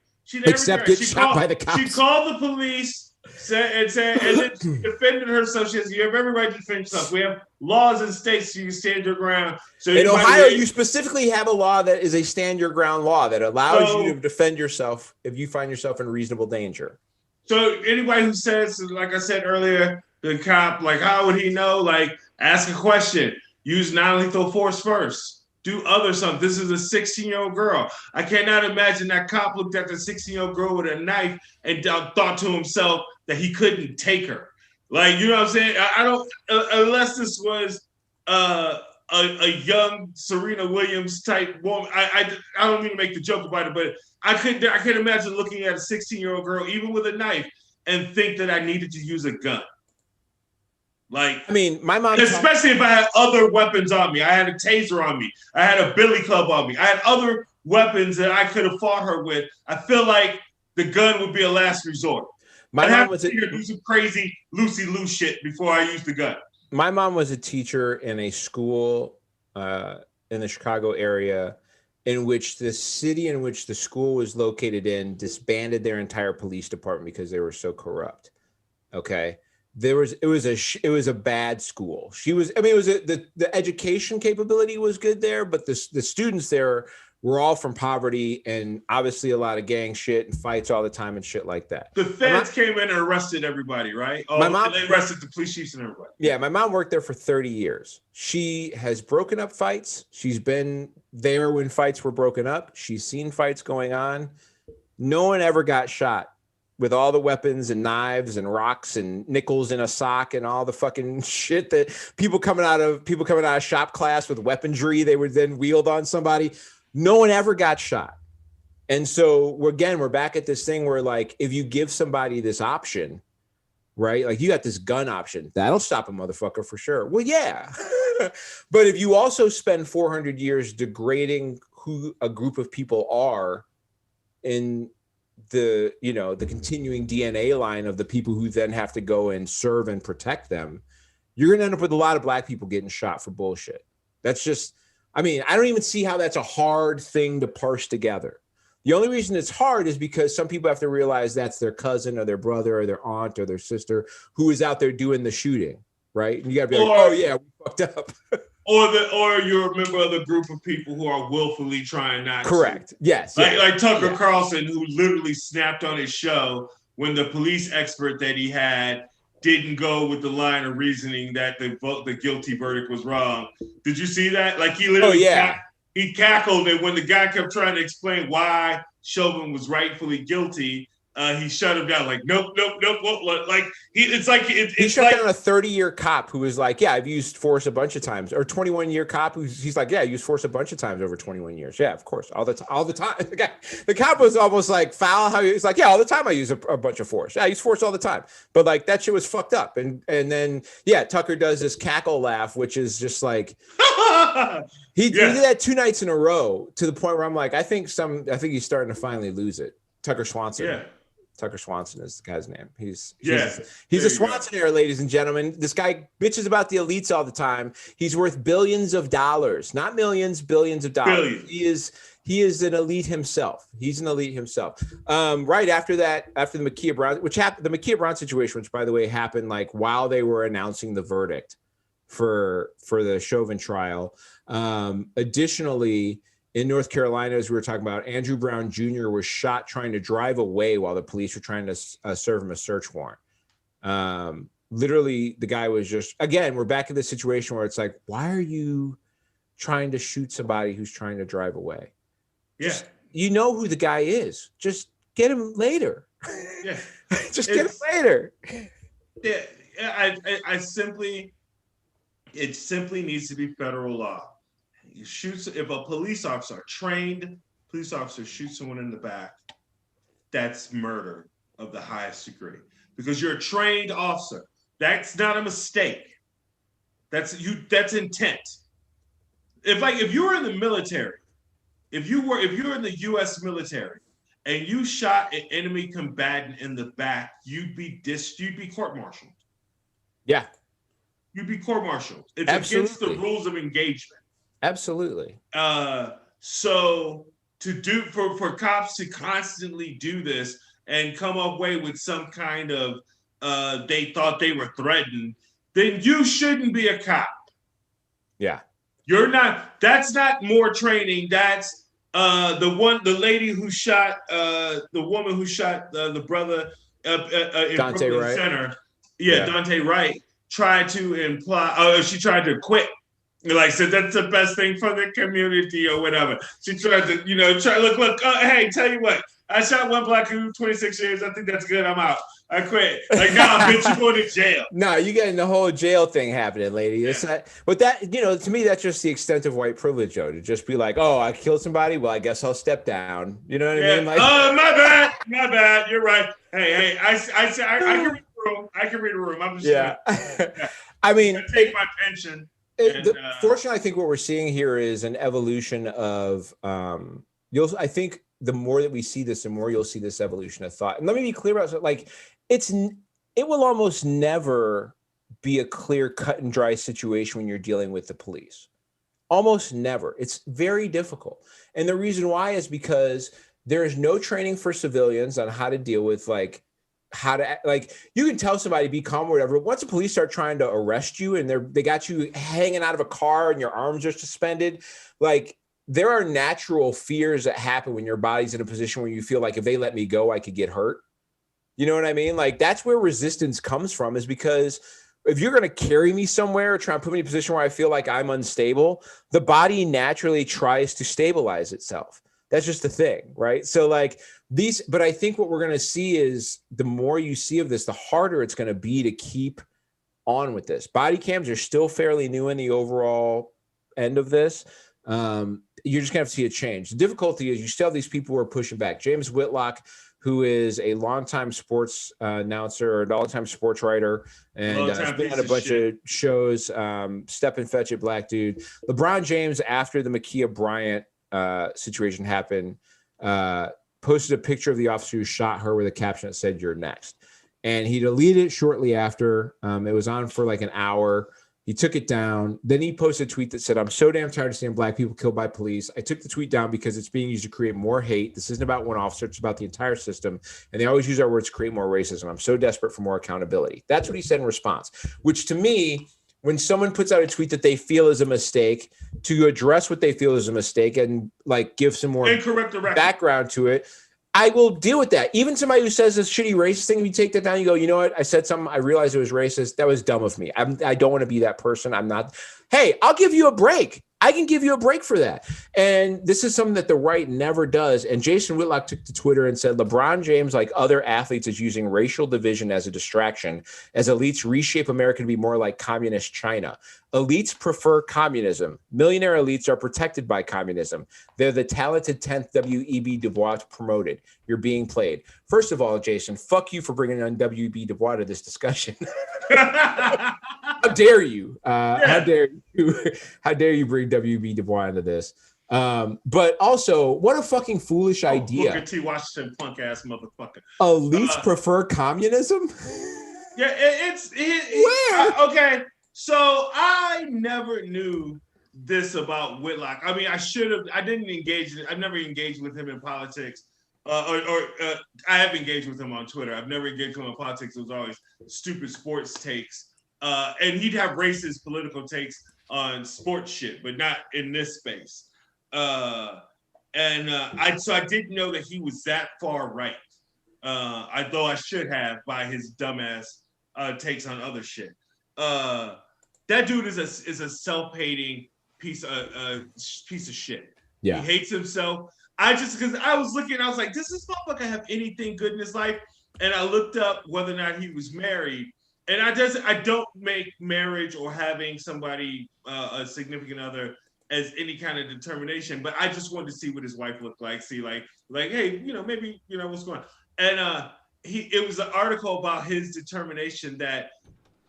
Except get shot by the cops. She called the police and then she defended herself. She says, you have every right to defend yourself. We have laws in states so you can stand your ground. So in Ohio, you specifically have a law that is a stand your ground law that allows you to defend yourself if you find yourself in reasonable danger. So anybody who says, like I said earlier, the cop, like, how would he know? Like, ask a question. Use non-lethal force first. do other something. This is a 16-year-old girl. I cannot imagine that cop looked at the 16-year-old girl with a knife and thought to himself that he couldn't take her. Like, you know what I'm saying? I don't, unless this was a young Serena Williams type woman. I don't mean to make the joke about it, but I can't imagine looking at a 16-year-old girl, even with a knife, and think that I needed to use a gun. Like, I mean, my mom, especially if I had other weapons on me. I had a taser on me. I had a billy club on me. I had other weapons that I could have fought her with. I feel like the gun would be a last resort. My mom was do some crazy loosey-loose shit before I use the gun. My mom was a teacher in a school in the Chicago area in which the city in which the school was located in disbanded their entire police department because they were so corrupt. Okay. It was a bad school. The education capability was good there, but the students there were all from poverty and obviously a lot of gang shit and fights all the time and shit like that. The feds came in and arrested everybody, right? Oh, they arrested the police chiefs and everybody. Yeah, my mom worked there for 30 years. She has broken up fights. She's been there when fights were broken up. She's seen fights going on. No one ever got shot with all the weapons and knives and rocks and nickels in a sock and all the fucking shit that people coming out of shop class with weaponry they would then wield on somebody. No one ever got shot. And so we're back at this thing where, like, if you give somebody this option, right? Like, you got this gun option, that'll stop a motherfucker for sure. Well, yeah. But if you also spend 400 years degrading who a group of people are in the continuing DNA line of the people who then have to go and serve and protect them, you're going to end up with a lot of black people getting shot for bullshit. That's just, I don't even see how that's a hard thing to parse together. The only reason it's hard is because some people have to realize that's their cousin or their brother or their aunt or their sister who is out there doing the shooting, right? And you gotta be like, oh yeah, we fucked up. Or you're a member of the group of people who are willfully trying not to. Correct. Yes. Like Tucker Carlson, who literally snapped on his show when the police expert that he had didn't go with the line of reasoning that the guilty verdict was wrong. Did you see that? Like, he literally he cackled, and when the guy kept trying to explain why Chauvin was rightfully guilty, he shut him down. Like, nope. Like, he shut down a 30-year cop who was like, yeah, I've used force a bunch of times, or 21-year cop he's like, yeah, I used force a bunch of times over 21 years. Yeah, of course, all the time. The cop was almost like foul. How he's like, yeah, all the time I use a bunch of force. Yeah, I use force all the time. But like, that shit was fucked up. And then Tucker does this cackle laugh, which is just like. He did that 2 nights in a row to the point where I'm like, I think he's starting to finally lose it. Tucker Swanson. Yeah. Tucker Swanson is the guy's name. He's a Swansonaire, ladies and gentlemen. This guy bitches about the elites all the time. He's worth billions of dollars, not millions, billions of dollars. Billions. He is an elite himself. He's an elite himself. Right after that, after the Ma'Khia Brown, the Ma'Khia Brown situation, which by the way happened like while they were announcing the verdict for the Chauvin trial. Additionally, in North Carolina, as we were talking about, Andrew Brown Jr. was shot trying to drive away while the police were trying to serve him a search warrant. Literally, the guy was just, again, we're back in this situation where it's like, why are you trying to shoot somebody who's trying to drive away? Yeah. You know who the guy is. Just get him later. Yeah. Just get him later. Yeah. It simply needs to be federal law. If a trained police officer shoots someone in the back, that's murder of the highest degree. Because you're a trained officer. That's not a mistake. That's intent. If you were in the military, if you were in the US military and you shot an enemy combatant in the back, you'd be court-martialed. Yeah. You'd be court-martialed. It's Absolutely. Against the rules of engagement. Absolutely. So for cops to constantly do this and come away with some kind of they thought they were threatened, then you shouldn't be a cop. Yeah. You're not. That's not more training. That's the lady who shot the woman who shot the brother in Dante Brooklyn Wright. Center. Yeah, Dante Wright tried to imply. She tried to quit Like, so that's the best thing for the community or whatever. She tried to, look, hey, tell you what, I shot one black dude, 26 years. I think that's good. I'm out. I quit. Like, now, bitch, you going to jail. No, you getting the whole jail thing happening, lady. Yeah. It's not, but that, to me, that's just the extent of white privilege, though, to just be like, oh, I killed somebody. Well, I guess I'll step down. You know what I mean? Like, my bad. You're right. Hey, I can read the room. I can read the room. I'm just I mean, take my pension. Fortunately, I think what we're seeing here is an evolution of I think the more that we see this, the more you'll see this evolution of thought. And let me be clear about it. Like, it will almost never be a clear cut and dry situation when you're dealing with the police. Almost never. It's very difficult. And the reason why is because there is no training for civilians on how to deal with you can tell somebody be calm or whatever. Once the police start trying to arrest you and they got you hanging out of a car and your arms are suspended, like, there are natural fears that happen when your body's in a position where you feel like if they let me go, I could get hurt. You know what I mean? Like, that's where resistance comes from, is because if you're going to carry me somewhere or try and put me in a position where I feel like I'm unstable, the body naturally tries to stabilize itself. That's just the thing, right? So but I think what we're going to see is the more you see of this, the harder it's going to be to keep on with this. Body cams are still fairly new in the overall end of this. You're just going to have to see a change. The difficulty is you still have these people who are pushing back. James Whitlock, who is a longtime sports announcer or a longtime sports writer, and has been on a bunch of shows, Step and Fetch It, black dude. LeBron James, after the Ma'Khia Bryant situation happened, posted a picture of the officer who shot her with a caption that said, "You're next." And he deleted it shortly after. It was on for like an hour. He took it down. Then he posted a tweet that said, "I'm so damn tired of seeing black people killed by police. I took the tweet down because it's being used to create more hate. This isn't about one officer. It's about the entire system. And they always use our words to create more racism. I'm so desperate for more accountability." That's what he said in response, which to me, when someone puts out a tweet that they feel is a mistake, to address what they feel is a mistake and give some more background to it, I will deal with that. Even somebody who says this shitty racist thing, if you take that down, you go, you know what? I said something. I realized it was racist. That was dumb of me. I don't want to be that person. I'm not. Hey, I'll give you a break. I can give you a break for that. And this is something that the right never does. And Jason Whitlock took to Twitter and said, LeBron James, like other athletes, is using racial division as a distraction as elites reshape America to be more like communist China. Elites prefer communism. Millionaire elites are protected by communism. They're the talented 10th W.E.B. Du Bois promoted. You're being played. First of all, Jason, fuck you for bringing on W.E.B. Du Bois to this discussion. How dare you? How dare you bring W.B. Du Bois into this? But also, what a fucking foolish idea. Booker T. Washington, punk ass motherfucker. Elites prefer communism? Yeah, where? Okay, so I never knew this about Whitlock. I mean, I should have. I didn't engage. I've never engaged with him in politics. I have engaged with him on Twitter. I've never engaged with him in politics. It was always stupid sports takes. And he'd have racist political takes on sports shit, but not in this space. I didn't know that he was that far right. Though I should have by his dumbass takes on other shit. That dude is a self-hating piece of shit. Yeah. He hates himself. Because I was looking, I was like, does this motherfucker have anything good in his life? And I looked up whether or not he was married. And I don't make marriage or having somebody, a significant other, as any kind of determination. But I just wanted to see what his wife looked like. See, hey, maybe, what's going on. And it was an article about his determination that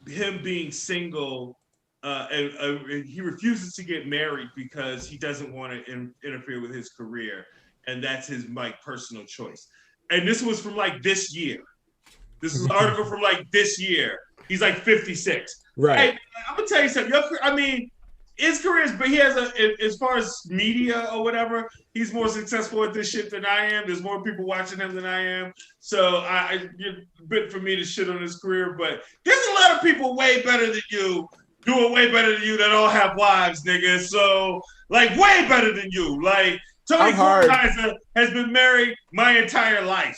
him being single, he refuses to get married because he doesn't want to interfere with his career. And that's his personal choice. And this was from this year. This is an article from this year. He's 56. Right. Hey, I'm gonna tell you something. His career is, but he has as far as media or whatever, he's more successful at this shit than I am. There's more people watching him than I am. So it's a bit for me to shit on his career, but there's a lot of people way better than you, doing way better than you that all have wives, nigga. So way better than you. Tony Kornheiser has been married my entire life.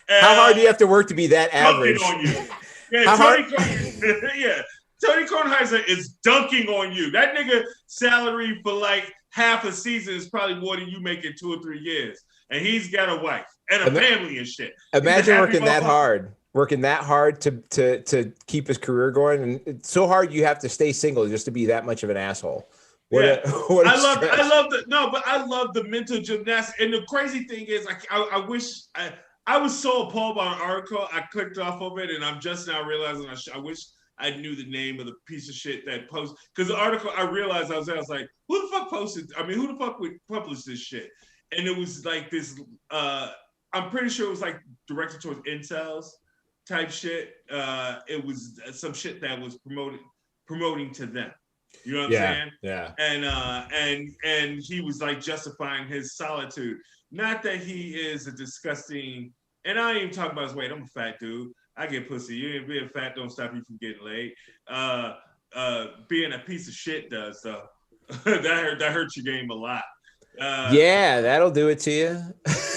How hard do you have to work to be that average? On you. Yeah, Tony Kornheiser is dunking on you. That nigga salary for like half a season is probably more than you make in 2 or 3 years. And he's got a wife and a family and shit. Imagine working that hard to keep his career going, and it's so hard you have to stay single just to be that much of an asshole. I love the mental gymnastics. And the crazy thing is, I wish I was so appalled by an article. I clicked off of it, and I'm just now realizing I wish I knew the name of the piece of shit that posted. Because the article, I realized I was like, who the fuck posted? I mean, who the fuck would publish this shit? And it was like this. I'm pretty sure it was like directed towards incels type shit. It was some shit that was promoting to them. You know what I'm saying? Yeah. And he was like justifying his solitude. Not that he is a disgusting, and I ain't even talking about his weight. I'm a fat dude. I get pussy. You ain't being fat don't stop you from getting laid. Being a piece of shit does though. that hurts your game a lot. That'll do it to you.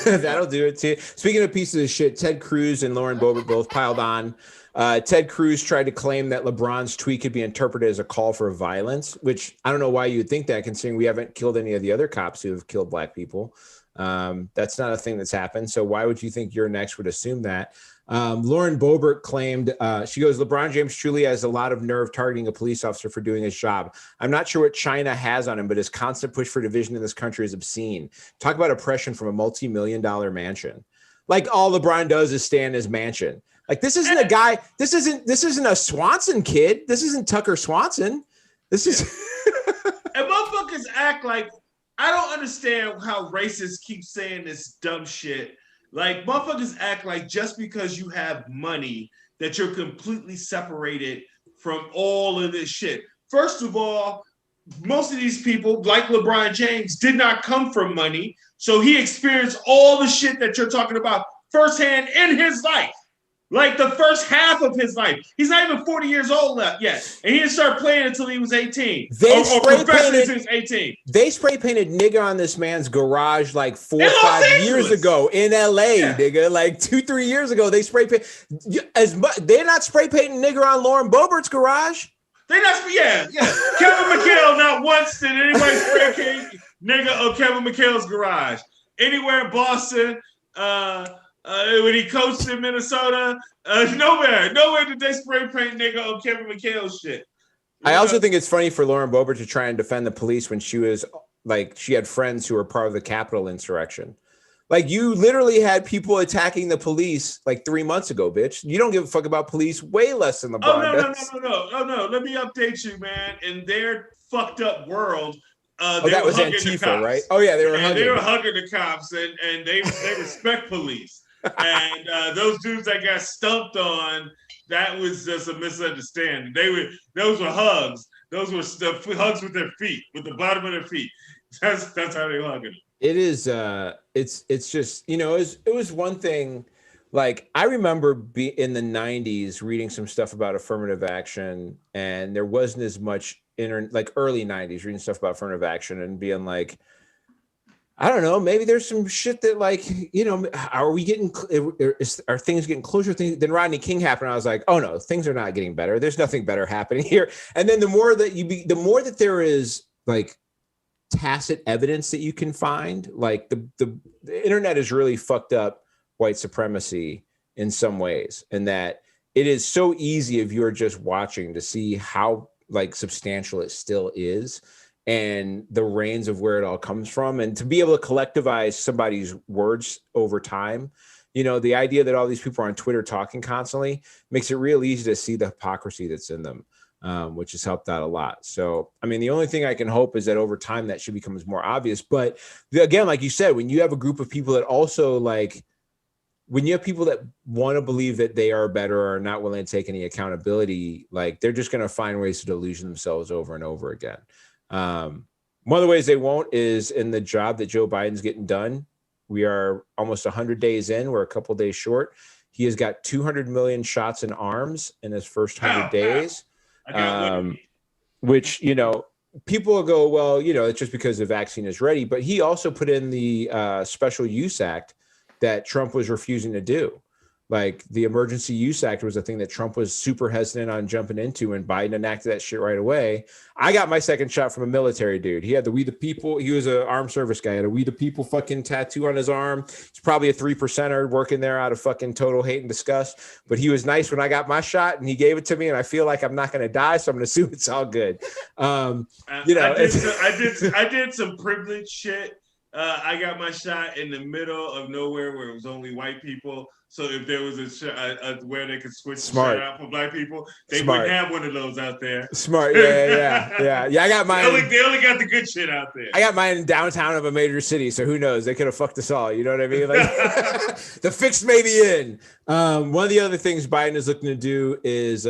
That'll do it to you. Speaking of pieces of shit, Ted Cruz and Lauren Boebert both piled on. Ted Cruz tried to claim that LeBron's tweet could be interpreted as a call for violence, which I don't know why you would think that, considering we haven't killed any of the other cops who have killed black people. That's not a thing that's happened. So why would you think you're next would assume that? Lauren Boebert claimed, she goes, LeBron James truly has a lot of nerve targeting a police officer for doing his job. I'm not sure what China has on him, but his constant push for division in this country is obscene. Talk about oppression from a multi-million-dollar mansion. Like all LeBron does is stay in his mansion. Like this isn't a guy. This isn't a Swanson kid. This isn't Tucker Swanson. This is. And motherfuckers act like, I don't understand how racists keep saying this dumb shit. Like motherfuckers act like just because you have money that you're completely separated from all of this shit. First of all, most of these people, like LeBron James, did not come from money. So he experienced all the shit that you're talking about firsthand in his life. Like the first half of his life. He's not even 40 years old yet. And he didn't start playing until he was 18. Until he was 18. They spray painted nigga on this man's garage like 4 or 5 years ago in LA, nigga. Like 2-3 years ago, they spray paint they're not spray painting nigga on Lauren Boebert's garage. They not, Kevin McHale, not once did anybody spray paint nigga on Kevin McHale's garage. Anywhere in Boston, when he coached in Minnesota, nowhere did they spray paint nigga on Kevin McHale's shit. I also think it's funny for Lauren Boebert to try and defend the police when she was like, she had friends who were part of the Capitol insurrection. Like you literally had people attacking the police like 3 months ago, bitch. You don't give a fuck about police way less than LeBron does. No. Let me update you, man. In their fucked up world, that was Antifa, right? Oh yeah, they were hugging the cops, and they respect police. And those dudes that got stumped on, that was just a misunderstanding. Those were hugs. Those were hugs with their feet, with the bottom of their feet. That's how they hugging it. It is. It's just, it was one thing. Like I remember in the 90s reading some stuff about affirmative action, and there wasn't as much like early 90s reading stuff about affirmative action and being like, I don't know, maybe there's some shit that like, are things getting closer? Then Rodney King happened. I was like, oh no, things are not getting better. There's nothing better happening here. And then the more that there is like tacit evidence that you can find, like the internet has really fucked up white supremacy in some ways. And that it is so easy if you're just watching to see how like substantial it still is, and the reins of where it all comes from, and to be able to collectivize somebody's words over time. The idea that all these people are on Twitter talking constantly makes it real easy to see the hypocrisy that's in them, which has helped out a lot. So, I mean, the only thing I can hope is that over time that should become more obvious. But again, like you said, when you have a group of people that also like, when you have people that want to believe that they are better or are not willing to take any accountability, like they're just going to find ways to delusion themselves over and over again. One of the ways they won't is in the job that Joe Biden's getting done. We are almost 100 days in. We're a couple of days short. He has got 200 million shots in arms in his first 100 days, which, people will go, well, it's just because the vaccine is ready. But he also put in the Special Use Act that Trump was refusing to do. Like the Emergency Use Act was a thing that Trump was super hesitant on jumping into, and Biden enacted that shit right away. I got my second shot from a military dude. He had the We the People. He was an armed service guy. He had a We the People fucking tattoo on his arm. He's probably a 3%er working there out of fucking total hate and disgust. But he was nice when I got my shot, and he gave it to me. And I feel like I'm not going to die, so I'm going to assume it's all good. I did some privileged shit. I got my shot in the middle of nowhere where it was only white people. So if there was a where they could switch the shit out for black people, they wouldn't have one of those out there. Smart, yeah. I got mine. They only got the good shit out there. I got mine in downtown of a major city, so who knows? They could have fucked us all. You know what I mean? Like, the fix may be in. One of the other things Biden is looking to do is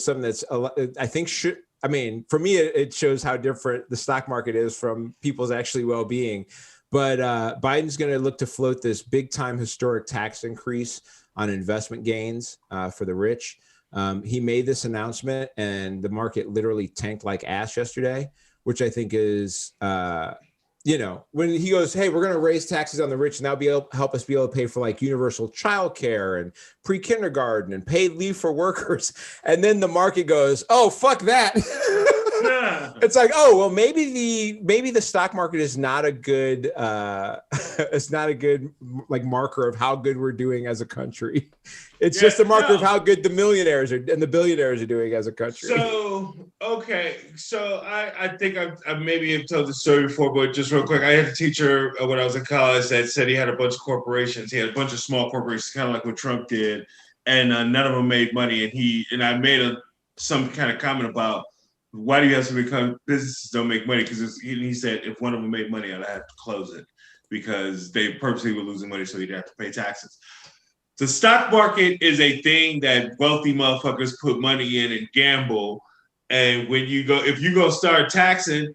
something that's I think should. I mean, for me, it shows how different the stock market is from people's actually well-being. But Biden's going to look to float this big-time historic tax increase on investment gains for the rich. He made this announcement, and the market literally tanked like ass yesterday, which I think is, when he goes, hey, we're going to raise taxes on the rich, and that'll help us be able to pay for like universal childcare and pre-kindergarten and paid leave for workers. And then the market goes, oh, fuck that. It's like, oh, well, maybe the stock market is not a good it's not a good like marker of how good we're doing as a country. It's just a marker of how good the millionaires and the billionaires are doing as a country. So I think I maybe have told the story before, but just real quick, I had a teacher when I was in college that said he had a bunch of corporations. He had a bunch of small corporations, kind of like what Trump did, and none of them made money. And I made some kind of comment about, why do you have to become businesses don't make money? Because he said if one of them made money, I'd have to close it because they purposely were losing money, so you'd have to pay taxes. The stock market is a thing that wealthy motherfuckers put money in and gamble. And if you go start taxing,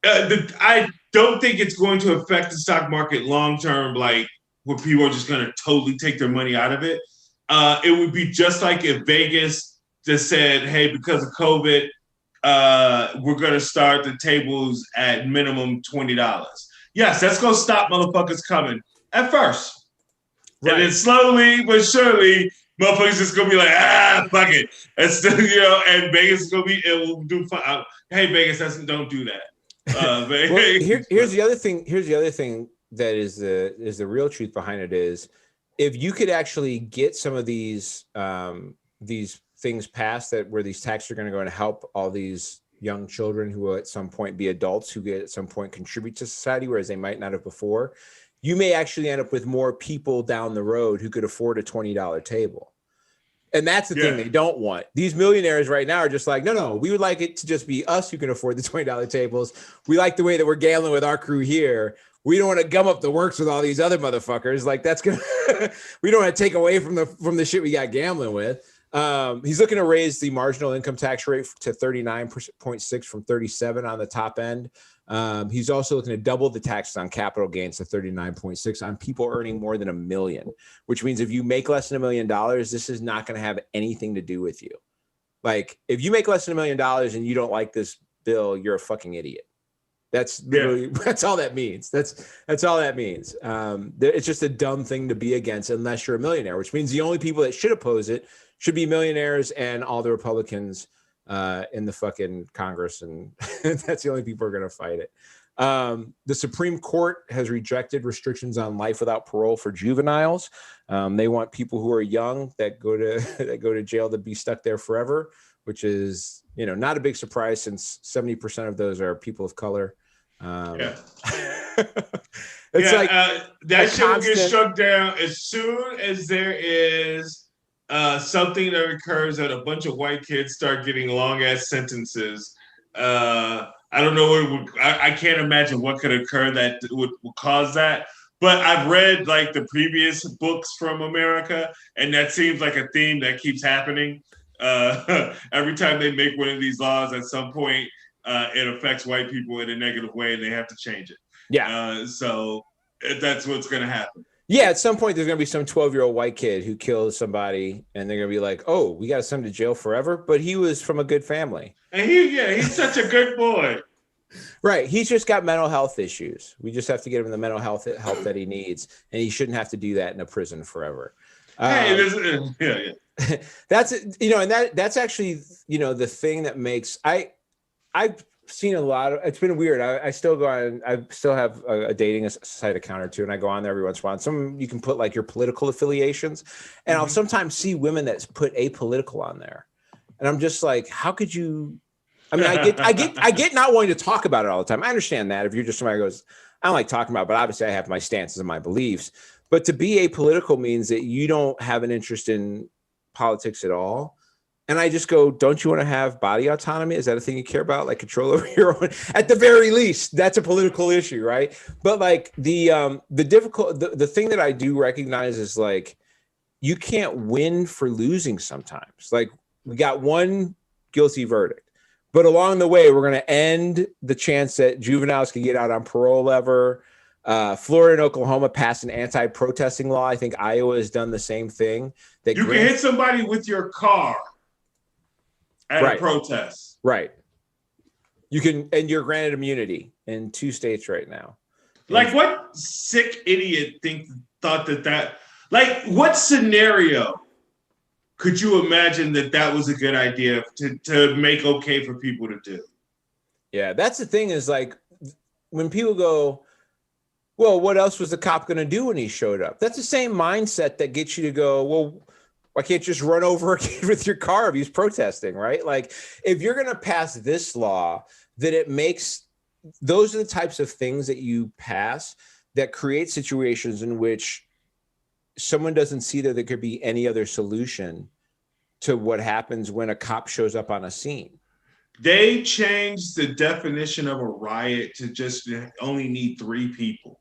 I don't think it's going to affect the stock market long term, like where people are just going to totally take their money out of it. It would be just like if Vegas just said, hey, because of COVID, we're going to start the tables at minimum $20. Yes, that's going to stop motherfuckers coming at first. Right. And then slowly but surely, motherfuckers just going to be like, fuck it. That's and Vegas is going to be, it will do fine. Hey, Vegas, don't do that. Well, here's the other thing. Here's the other thing that is the real truth behind it is if you could actually get some of these things passed that where these taxes are going to go and help all these young children who will at some point be adults who at some point contribute to society, whereas they might not have before, you may actually end up with more people down the road who could afford a $20 table. And that's the thing they don't want. These millionaires right now are just like, no, we would like it to just be us who can afford the $20 tables. We like the way that we're gambling with our crew here. We don't want to gum up the works with all these other motherfuckers. Like that's gonna, we don't want to take away from the shit we got gambling with. He's looking to raise the marginal income tax rate to 39.6 from 37 on the top end. He's also looking to double the taxes on capital gains to 39.6 on people earning more than $1 million, which means if you make less than $1 million, this is not going to have anything to do with you. Like if you make less than $1 million and you don't like this bill, you're a fucking idiot. That's literally, that's all that means. That's all that means. It's just a dumb thing to be against unless you're a millionaire, which means the only people that should oppose it should be millionaires and all the Republicans in the fucking Congress. And that's the only people who are going to fight it. The Supreme Court has rejected restrictions on life without parole for juveniles. They want people who are young that go to jail to be stuck there forever, which is, not a big surprise since 70% of those are people of color. It's like that shit will get struck down as soon as there is something that occurs that a bunch of white kids start getting long ass sentences. I don't know I can't imagine what could occur that would cause that. But I've read like the previous books from America, and that seems like a theme that keeps happening. Every time they make one of these laws, at some point, it affects white people in a negative way, and they have to change it. So that's what's going to happen. Yeah, at some point, there's going to be some 12-year-old white kid who kills somebody, and they're going to be like, oh, we got to send him to jail forever? But he was from a good family. And he's such a good boy. Right. He's just got mental health issues. We just have to get him the mental health that he needs, and he shouldn't have to do that in a prison forever. That's and that's actually the thing that makes I've seen a lot of. It's been weird. I still go on. I still have a dating site account or two, and I go on there every once in a while. Some you can put like your political affiliations, and I'll sometimes see women that put apolitical on there, and I'm just like, how could you? I mean, I get not wanting to talk about it all the time. I understand that if you're just somebody who goes, I don't like talking about it, but obviously I have my stances and my beliefs. But to be apolitical means that you don't have an interest in politics at all. And I just go, don't you want to have body autonomy? Is that a thing you care about? Like control over your own, at the very least, that's a political issue, right? But like the thing that I do recognize is like, you can't win for losing sometimes. Like we got one guilty verdict, but along the way, we're going to end the chance that juveniles can get out on parole ever. Florida and Oklahoma passed an anti-protesting law. I think Iowa has done the same thing. That you can hit somebody with your car at a protest. Right. You can, and you're granted immunity in 2 states right now. Like what sick idiot thought that like what scenario could you imagine that was a good idea to make okay for people to do? Yeah, that's the thing is like when people go, well, what else was the cop going to do when he showed up? That's the same mindset that gets you to go, well, why can't you just run over a kid with your car if he's protesting, right? Like if you're going to pass this law, that it makes, those are the types of things that you pass that create situations in which someone doesn't see that there could be any other solution to what happens when a cop shows up on a scene. They changed the definition of a riot to just only need 3 people.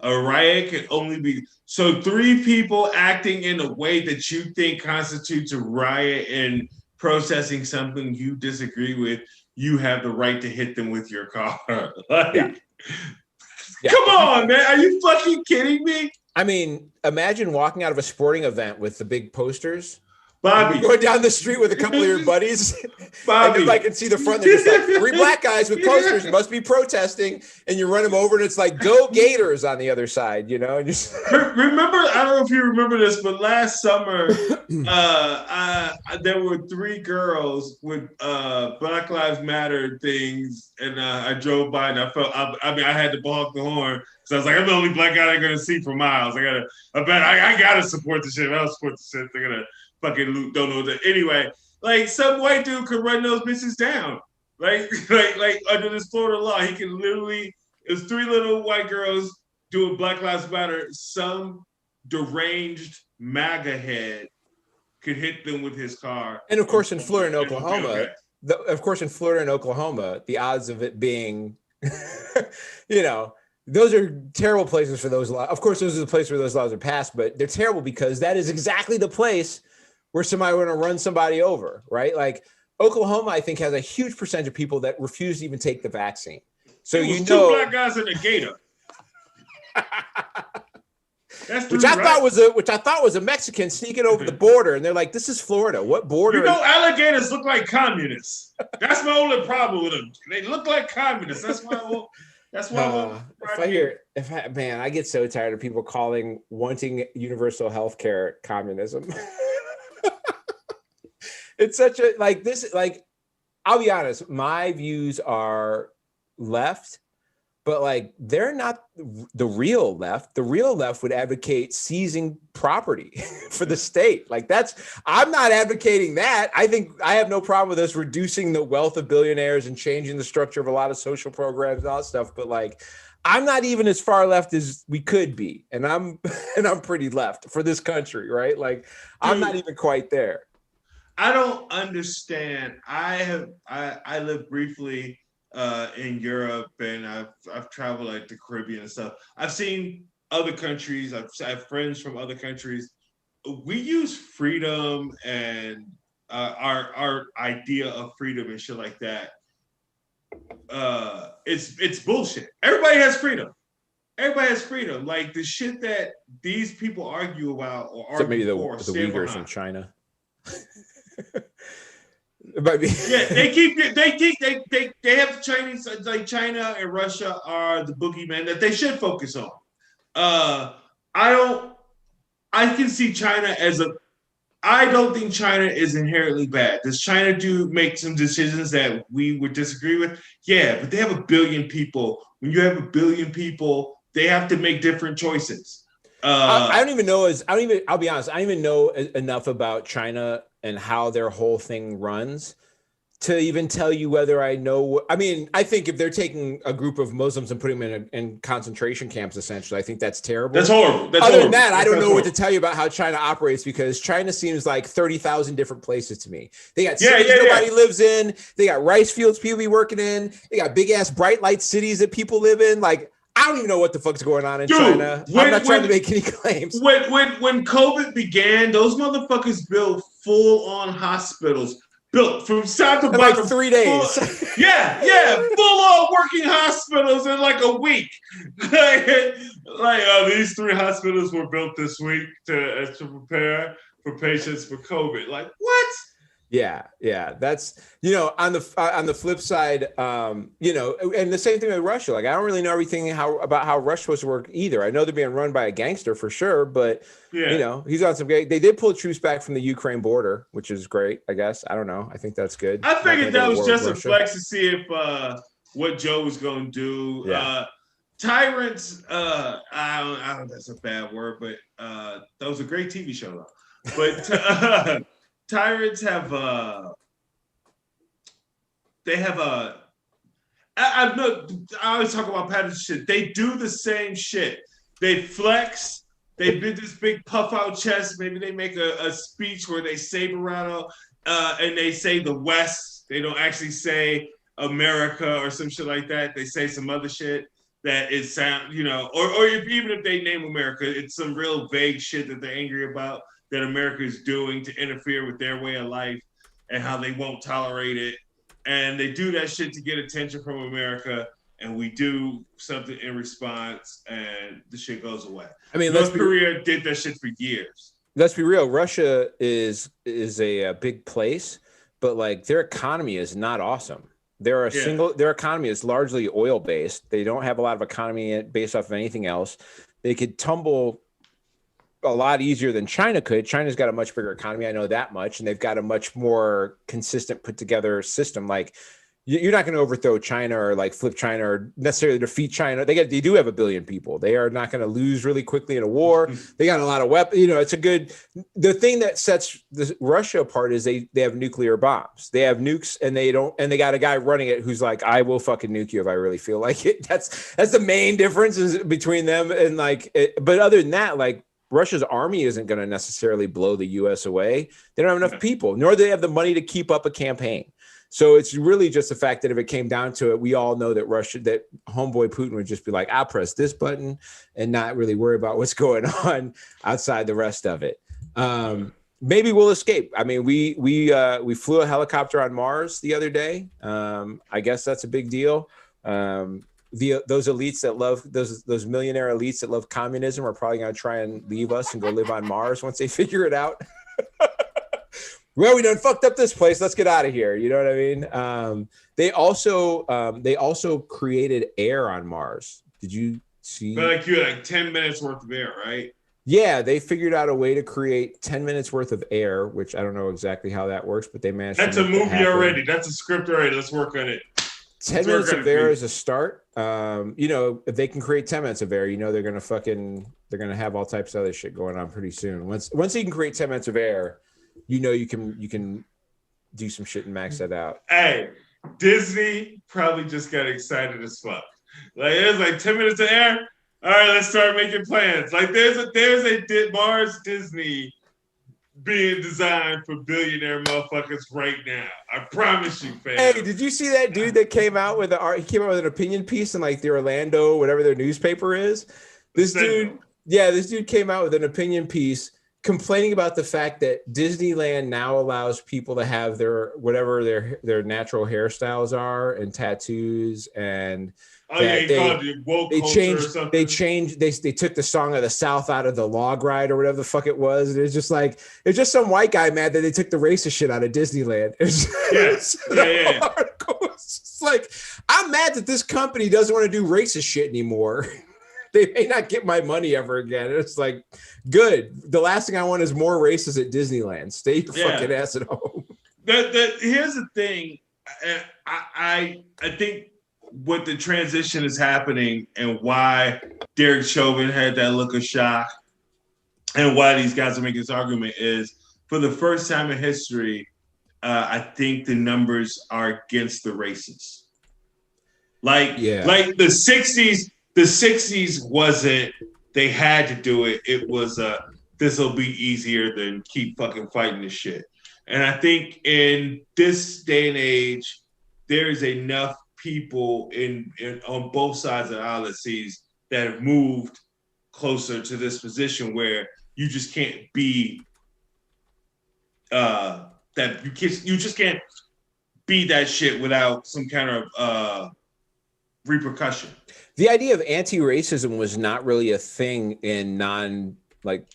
A riot can only be, so 3 people acting in a way that you think constitutes a riot and processing something you disagree with, you have the right to hit them with your car. Come on, man. Are you fucking kidding me? I mean, imagine walking out of a sporting event with the big posters. Bobby. Going down the street with a couple of your buddies. Bobby. And I can see the front. There's like 3 black guys with posters must be protesting. And you run them over and it's like, go Gators on the other side, And just... Remember, I don't know if you remember this, but last summer, there were 3 girls with Black Lives Matter things. And I drove by and I felt, I had to honk the horn. So I was like, I'm the only black guy they're going to see for miles. I gotta support the shit. I don't support the shit. They're going to fucking loot, don't know that. Anyway, like some white dude could run those bitches down. Like under this Florida law, he can literally, there's 3 little white girls doing Black Lives Matter. Some deranged MAGA head could hit them with his car. And of course, in Florida and Oklahoma, the odds of it being, those are terrible places for those laws. Of course, those are the places where those laws are passed, but they're terrible because that is exactly the place where somebody want to run somebody over, right? Like Oklahoma, I think, has a huge percentage of people that refuse to even take the vaccine. So 2 black guys in a gator. Which I thought was a Mexican sneaking over the border, and they're like, "This is Florida. What border?" Alligators look like communists. That's my only problem with them. They look like communists. That's why. I get so tired of people wanting universal health care communism. It's such a I'll be honest, my views are left, but they're not the real left. The real left would advocate seizing property for the state. I'm not advocating that. I think I have no problem with us reducing the wealth of billionaires and changing the structure of a lot of social programs and all that stuff. But I'm not even as far left as we could be. And I'm pretty left for this country, right? I'm not even quite there. I don't understand. I lived briefly in Europe, and I've traveled the Caribbean and stuff. I've seen other countries. I have friends from other countries. We use freedom and our idea of freedom and shit like that. It's bullshit. Everybody has freedom. Everybody has freedom. The shit that these people argue about or argue maybe the Uyghurs in China. Yeah, they have the Chinese, China and Russia are the boogeyman that they should focus on. I don't I can see China as a. I don't think China is inherently bad. Does China make some decisions that we would disagree with? Yeah, but they have 1 billion people. When you have 1 billion people, they have to make different choices. I don't even know. I'll be honest. I don't even know enough about China and how their whole thing runs to even tell you whether I know. I mean, I think if they're taking a group of Muslims and putting them in concentration camps, essentially, I think that's terrible. That's horrible. Other than that, I don't know what to tell you about how China operates, because China seems like 30,000 different places to me. They got cities nobody lives in. They got rice fields people be working in. They got big ass bright light cities that people live in. Like, I don't even know what the fuck's going on in China. I'm not trying to make any claims. When COVID began, those motherfuckers built full-on hospitals. Built from side to bottom, like 3 days. Full on working hospitals in like a week. These 3 hospitals were built this week to prepare for patients for COVID. Like, what? Yeah. That's, on the flip side, and the same thing with Russia. Like, I don't really know everything about how Russia's supposed to work either. I know they're being run by a gangster for sure, but he's on some great. They did pull troops back from the Ukraine border, which is great, I guess. I don't know. I think that's good. I figured that was just a flex to see if what Joe was going to do. Yeah. Tyrants, I don't. That's a bad word, but that was a great TV show though. But Tyrants have I always talk about patterns shit. They do the same shit. They flex. They did this big puff out chest. Maybe they make a speech where they say Verano and they say the West. They don't actually say America or some shit like that. They say some other shit that is sound, or even if they name America, it's some real vague shit that they're angry about that America is doing to interfere with their way of life and how they won't tolerate it. And they do that shit to get attention from America, and we do something in response, and the shit goes away. I mean, North Korea did that shit for years. Let's be real. Russia is a big place, but like their economy is not awesome. Their economy is largely oil based. They don't have a lot of economy based off of anything else. They could tumble a lot easier than China could. China's got a much bigger economy. I know that much. And they've got a much more consistent put together system. Like, you're not going to overthrow China or like flip China or necessarily defeat China. They do have 1 billion people. They are not going to lose really quickly in a war. They got a lot of weapons. The thing that sets Russia apart is they have nuclear bombs. They have nukes, and they got a guy running it who's like, I will fucking nuke you if I really feel like it. That's the main difference is between them and but other than that, like, Russia's army isn't going to necessarily blow the U.S. away. They don't have enough people, nor do they have the money to keep up a campaign. So it's really just the fact that if it came down to it, we all know that that homeboy Putin would just be like, I'll press this button and not really worry about what's going on outside the rest of it. Maybe we'll escape. I mean, we flew a helicopter on Mars the other day. I guess that's a big deal. Those elites that love those millionaire elites that love communism are probably going to try and leave us and go live on Mars once they figure it out. Well, we done fucked up this place. Let's get out of here. You know what I mean? They also created air on Mars. Did you see? But you had 10 minutes worth of air, right? Yeah, they figured out a way to create 10 minutes worth of air, which I don't know exactly how that works, but they managed. That's a movie already. That's a script already. Let's work on it. 10 minutes of air is a start. If they can create 10 minutes of air, they're gonna have all types of other shit going on pretty soon. Once you can create 10 minutes of air, you can do some shit and max that out. Hey, Disney probably just got excited as fuck. Like, it was like 10 minutes of air. All right, let's start making plans. Like, there's a Mars Disney being designed for billionaire motherfuckers right now. I promise you, fam. Hey, did you see that dude that came out with he came out with an opinion piece in like the Orlando, whatever their newspaper is? This dude came out with an opinion piece complaining about the fact that Disneyland now allows people to have their natural hairstyles are and tattoos and they took the song of the South out of the log ride or whatever the fuck it was. And it's just some white guy mad that they took the racist shit out of Disneyland. It's like, I'm mad that this company doesn't want to do racist shit anymore. they may not get my money ever again. And it's like, good. The last thing I want is more races at Disneyland. Stay your fucking ass at home. Here's the thing. I think what the transition is happening and why Derek Chauvin had that look of shock and why these guys are making this argument is for the first time in history, I think the numbers are against the racists. Like the 60s wasn't, they had to do it. It was this will be easier than keep fucking fighting this shit. And I think in this day and age, there's enough people in on both sides of the aisle that have moved closer to this position where you just can't be you just can't be that shit without some kind of repercussion. The idea of anti-racism was not really a thing in non like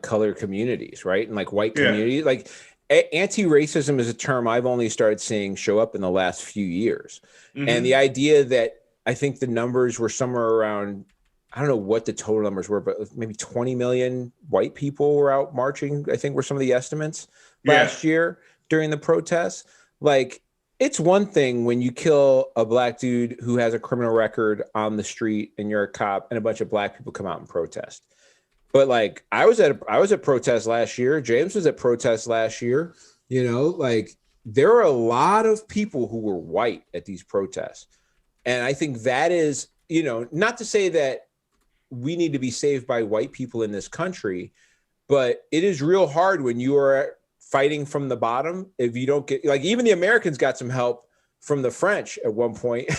colored communities, right? And like white communities, like anti-racism is a term I've only started seeing show up in the last few years. Mm-hmm. And the idea that I think the numbers were somewhere around, I don't know what the total numbers were, but maybe 20 million white people were out marching, I think were some of the estimates last year during the protests. Like, it's one thing when you kill a black dude who has a criminal record on the street and you're a cop and a bunch of black people come out and protest. But like, I was at protest last year. James was at protest last year. You know, like there are a lot of people who were white at these protests. And I think that is, you know, not to say that we need to be saved by white people in this country, but it is real hard when you are fighting from the bottom. If you don't get, like, even the Americans got some help from the French at one point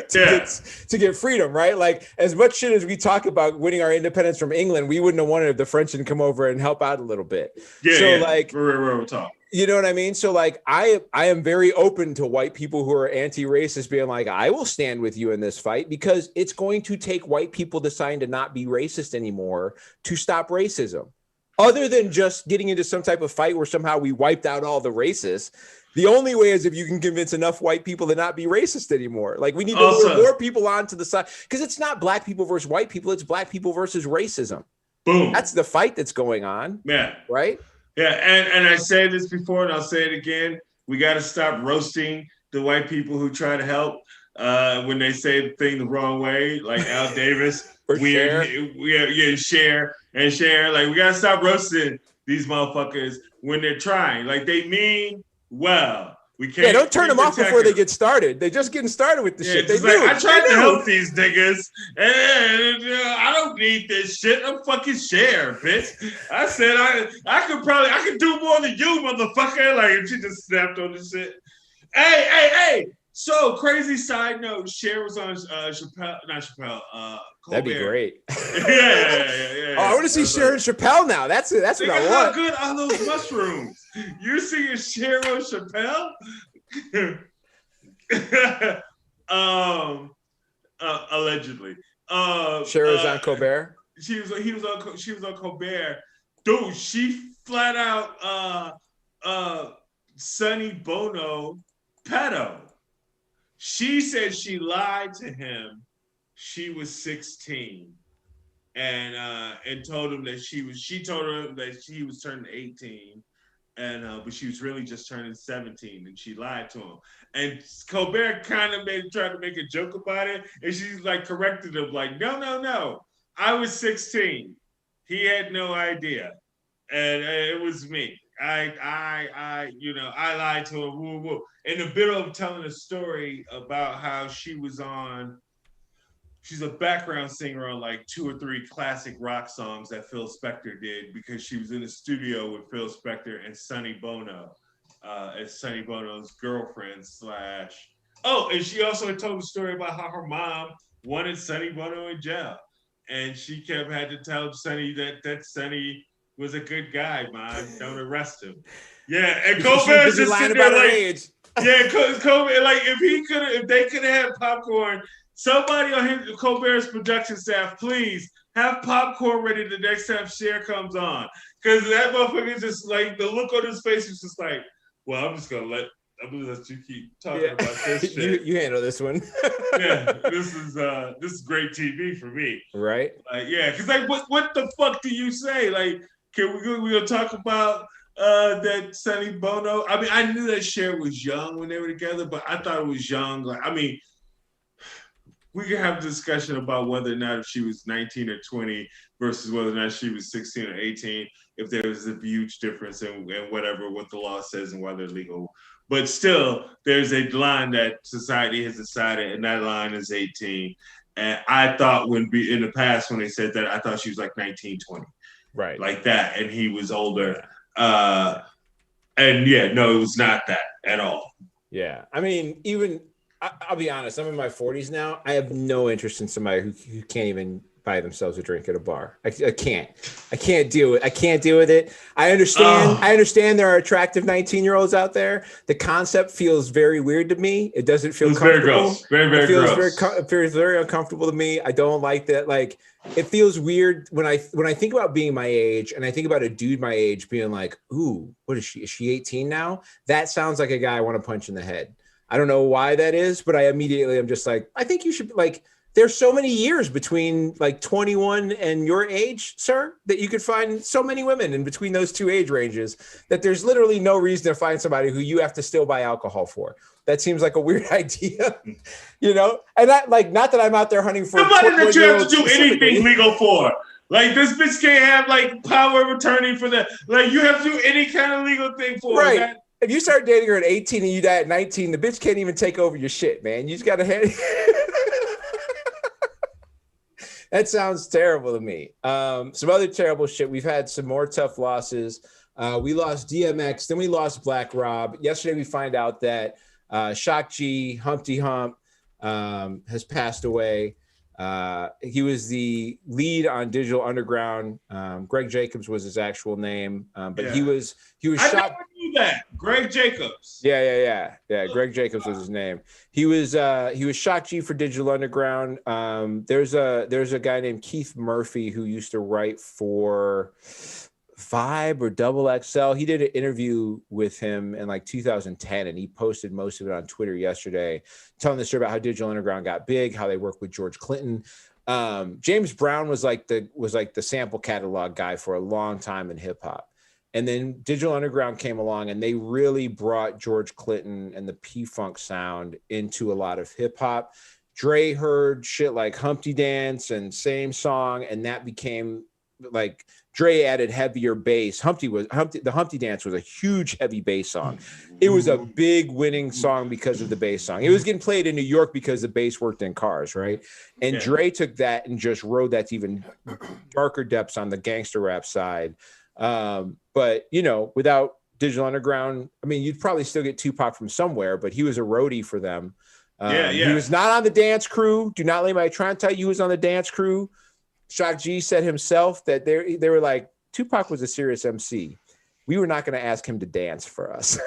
to get freedom, right? Like, as much shit as we talk about winning our independence from England, we wouldn't have wanted if the French didn't come over and help out a little bit. Like, we're talking. You know what I mean? So like, I am very open to white people who are anti-racist being like, I will stand with you in this fight, because it's going to take white people deciding to not be racist anymore to stop racism. Other than just getting into some type of fight where somehow we wiped out all the racists. The only way is if you can convince enough white people to not be racist anymore. Like, we need to lure more people onto the side, because it's not black people versus white people. It's black people versus racism. Boom. That's the fight that's going on. Yeah. Right? Yeah. And I said this before and I'll say it again. We got to stop roasting the white people who try to help when they say the thing the wrong way, like Al Davis. Share. Like, we got to stop roasting these motherfuckers when they're trying. Like, they mean well. We can't. Yeah, don't turn them off before they get started. They're just getting started with the shit. They do. Like, I tried to help these niggas, and I don't need this shit. I'm fucking Cher, bitch. I said I could do more than you, motherfucker. Like, if she just snapped on the shit. Hey. So, crazy side note, Cher was on Chappelle. Colbert. That'd be great. Yeah. Oh, I want to see Cher and Chappelle now. That's what I want. How good are those mushrooms? You seeing Cher on Chappelle? Allegedly. Cher was on Colbert. She was on Colbert. Dude, she flat out Sonny Bono pedo. She said she lied to him. She was 16, and told him that she told her that she was turning 18, and but she was really just turning 17, and she lied to him. And Colbert kind of tried to make a joke about it, and she's like corrected him, like, no, I was 16. He had no idea, and it was me. I lied to him. Woo, woo. In the middle of telling a story about how she's a background singer on like 2 or 3 classic rock songs that Phil Spector did, because she was in the studio with Phil Spector and Sonny Bono, as Sonny Bono's girlfriend / and she also had told a story about how her mom wanted Sonny Bono in jail, and she had to tell Sonny that Sonny was a good guy, man. Don't arrest him. Yeah, and Colbert's just lying about her age. Yeah, Colbert, like, if they could have had popcorn, somebody on Colbert's production staff, please have popcorn ready the next time Cher comes on, because that motherfucker just like, the look on his face is just like, well, I'm just gonna let I'm gonna let you keep talking about this shit. You handle this one. Yeah, this is great TV for me. Right? Yeah, because like, what the fuck do you say? Like, we gonna talk about that Sonny Bono? I mean, I knew that Cher was young when they were together, but I thought it was young. Like, I mean, we can have a discussion about whether or not if she was 19 or 20 versus whether or not she was 16 or 18, if there was a huge difference in whatever what the law says and why they're legal. But still, there's a line that society has decided, and that line is 18. And I thought in the past when they said that, I thought she was like 19, 20. Right. Like that, and he was older. And yeah, no, it was not that at all. Yeah. I mean, even I'll be honest, I'm in my 40s now. I have no interest in somebody who can't even buy themselves a drink at a bar. I can't deal with it. I understand there are attractive 19-year-olds out there. The concept feels very weird to me. It doesn't feel comfortable. Very gross. Very gross. It feels very uncomfortable to me. I don't like that. Like, it feels weird when I think about being my age and I think about a dude my age being like, ooh, what is she? Is she 18 now? That sounds like a guy I want to punch in the head. I don't know why that is, but I immediately am just like, I think you should, like, there's so many years between like 21 and your age, sir, that you could find so many women in between those two age ranges that there's literally no reason to find somebody who you have to still buy alcohol for. That seems like a weird idea, you know? And that, like, not that I'm out there hunting for somebody that you have to do anything legal for. Like, this bitch can't have like power of attorney for that. Like, you have to do any kind of legal thing for right. that. If you start dating her at 18 and you die at 19, the bitch can't even take over your shit, man. You just got to head. That sounds terrible to me. Some other terrible shit. We've had some more tough losses. We lost DMX, then we lost Black Rob. Yesterday, we find out that Shock G, Humpty Hump, has passed away. He was the lead on Digital Underground. Greg Jacobs was his actual name, but yeah. he was I shot. never knew that. Greg Jacobs. Yeah. Greg Jacobs was his name. He was Shock G for Digital Underground. There's a guy named Keith Murphy who used to write for Vibe or Double XL. He did an interview with him in like 2010, and he posted most of it on Twitter yesterday, telling the story about how Digital Underground got big, how they worked with George Clinton. James Brown was like the sample catalog guy for a long time in hip hop. And then Digital Underground came along and they really brought George Clinton and the P-Funk sound into a lot of hip hop. Dre heard shit like Humpty Dance and Same Song, and that became like Dre added heavier bass. The Humpty Dance was a huge heavy bass song. It was a big winning song because of the bass song. It was getting played in New York because the bass worked in cars, right? And yeah. Dre took that and just rode that to even darker depths on the gangster rap side. But you know, without Digital Underground, I mean, you'd probably still get Tupac from somewhere, but he was a roadie for them. He was not on the dance crew. Do not let me try and tell you he was on the dance crew. Shock G said himself that they were like, Tupac was a serious MC. We were not going to ask him to dance for us.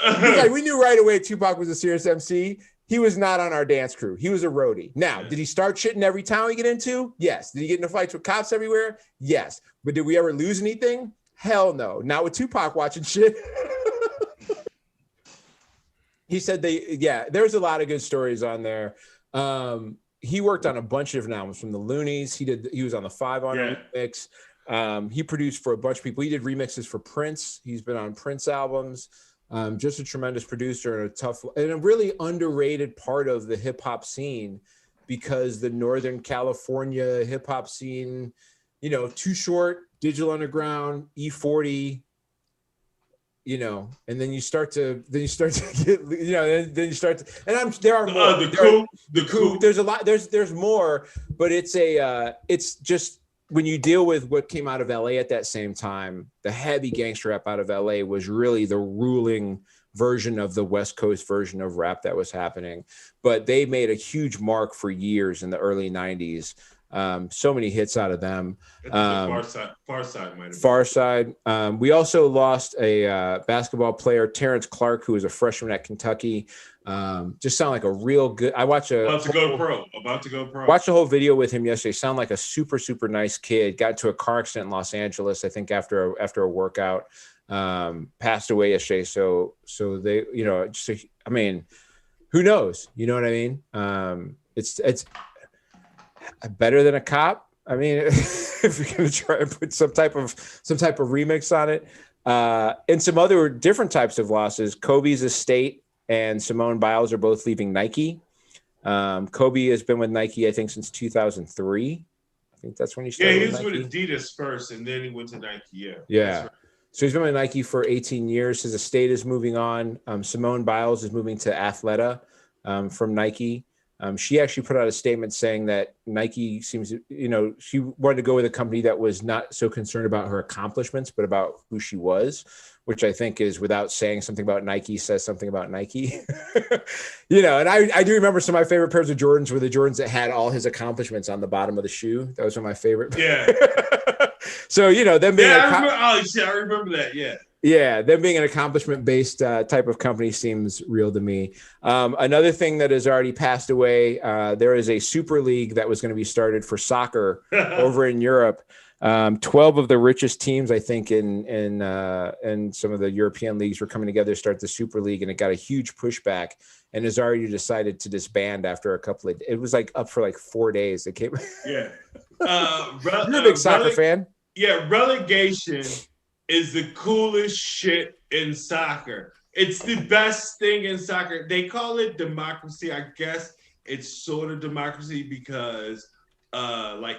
Like, we knew right away Tupac was a serious MC. He was not on our dance crew. He was a roadie. Now, did he start shit in every town we get into? Yes. Did he get into fights with cops everywhere? Yes. But did we ever lose anything? Hell no. Not with Tupac watching shit. He said there's a lot of good stories on there. He worked on a bunch of different albums from the Loonies. He was on the 5 on remix. He produced for a bunch of people. He did remixes for Prince. He's been on Prince albums. Just a tremendous producer and a really underrated part of the hip hop scene, because the Northern California hip hop scene, you know, Too Short, Digital Underground, E40, you know, and then you start to get, you know, then you start to, and there are more. The coup. There's a lot. There's more, but it's just, when you deal with what came out of LA at that same time, the heavy gangster rap out of LA was really the ruling version of the West Coast version of rap that was happening. But they made a huge mark for years in the early 90s. So many hits out of them. Far Side might have been. Far Side. We also lost a basketball player, Terence Clark, who was a freshman at Kentucky. Just sound like a real good. About to go pro. Watched a whole video with him yesterday. Sound like a super, super nice kid. Got into a car accident in Los Angeles, I think, after a workout. passed away yesterday. So they, I mean, who knows? You know what I mean? It's better than a cop. I mean, if you're gonna try and put some type of remix on it, and some other different types of losses. Kobe's estate and Simone Biles are both leaving Nike. Kobe has been with Nike, I think, since 2003. I think that's when he started. Yeah, he was with Adidas first, and then he went to Nike. Yeah. Right. So he's been with Nike for 18 years. His estate is moving on. Simone Biles is moving to Athleta from Nike. She actually put out a statement saying that Nike seems, she wanted to go with a company that was not so concerned about her accomplishments, but about who she was, which I think is, without saying something about Nike, says something about Nike. And I do remember some of my favorite pairs of Jordans were the Jordans that had all his accomplishments on the bottom of the shoe. That was one of my favorite. Yeah. So, them being I remember that. Yeah. Yeah, them being an accomplishment-based type of company seems real to me. Another thing that has already passed away, there is a super league that was going to be started for soccer over in Europe. 12 of the richest teams, I think, in some of the European leagues were coming together to start the super league, and it got a huge pushback and has already decided to disband after a couple of. It was like up for like 4 days. It came. Yeah. You're a big soccer fan. Yeah, relegation is the coolest shit in soccer. It's the best thing in soccer. They call it democracy. I guess it's sort of democracy because,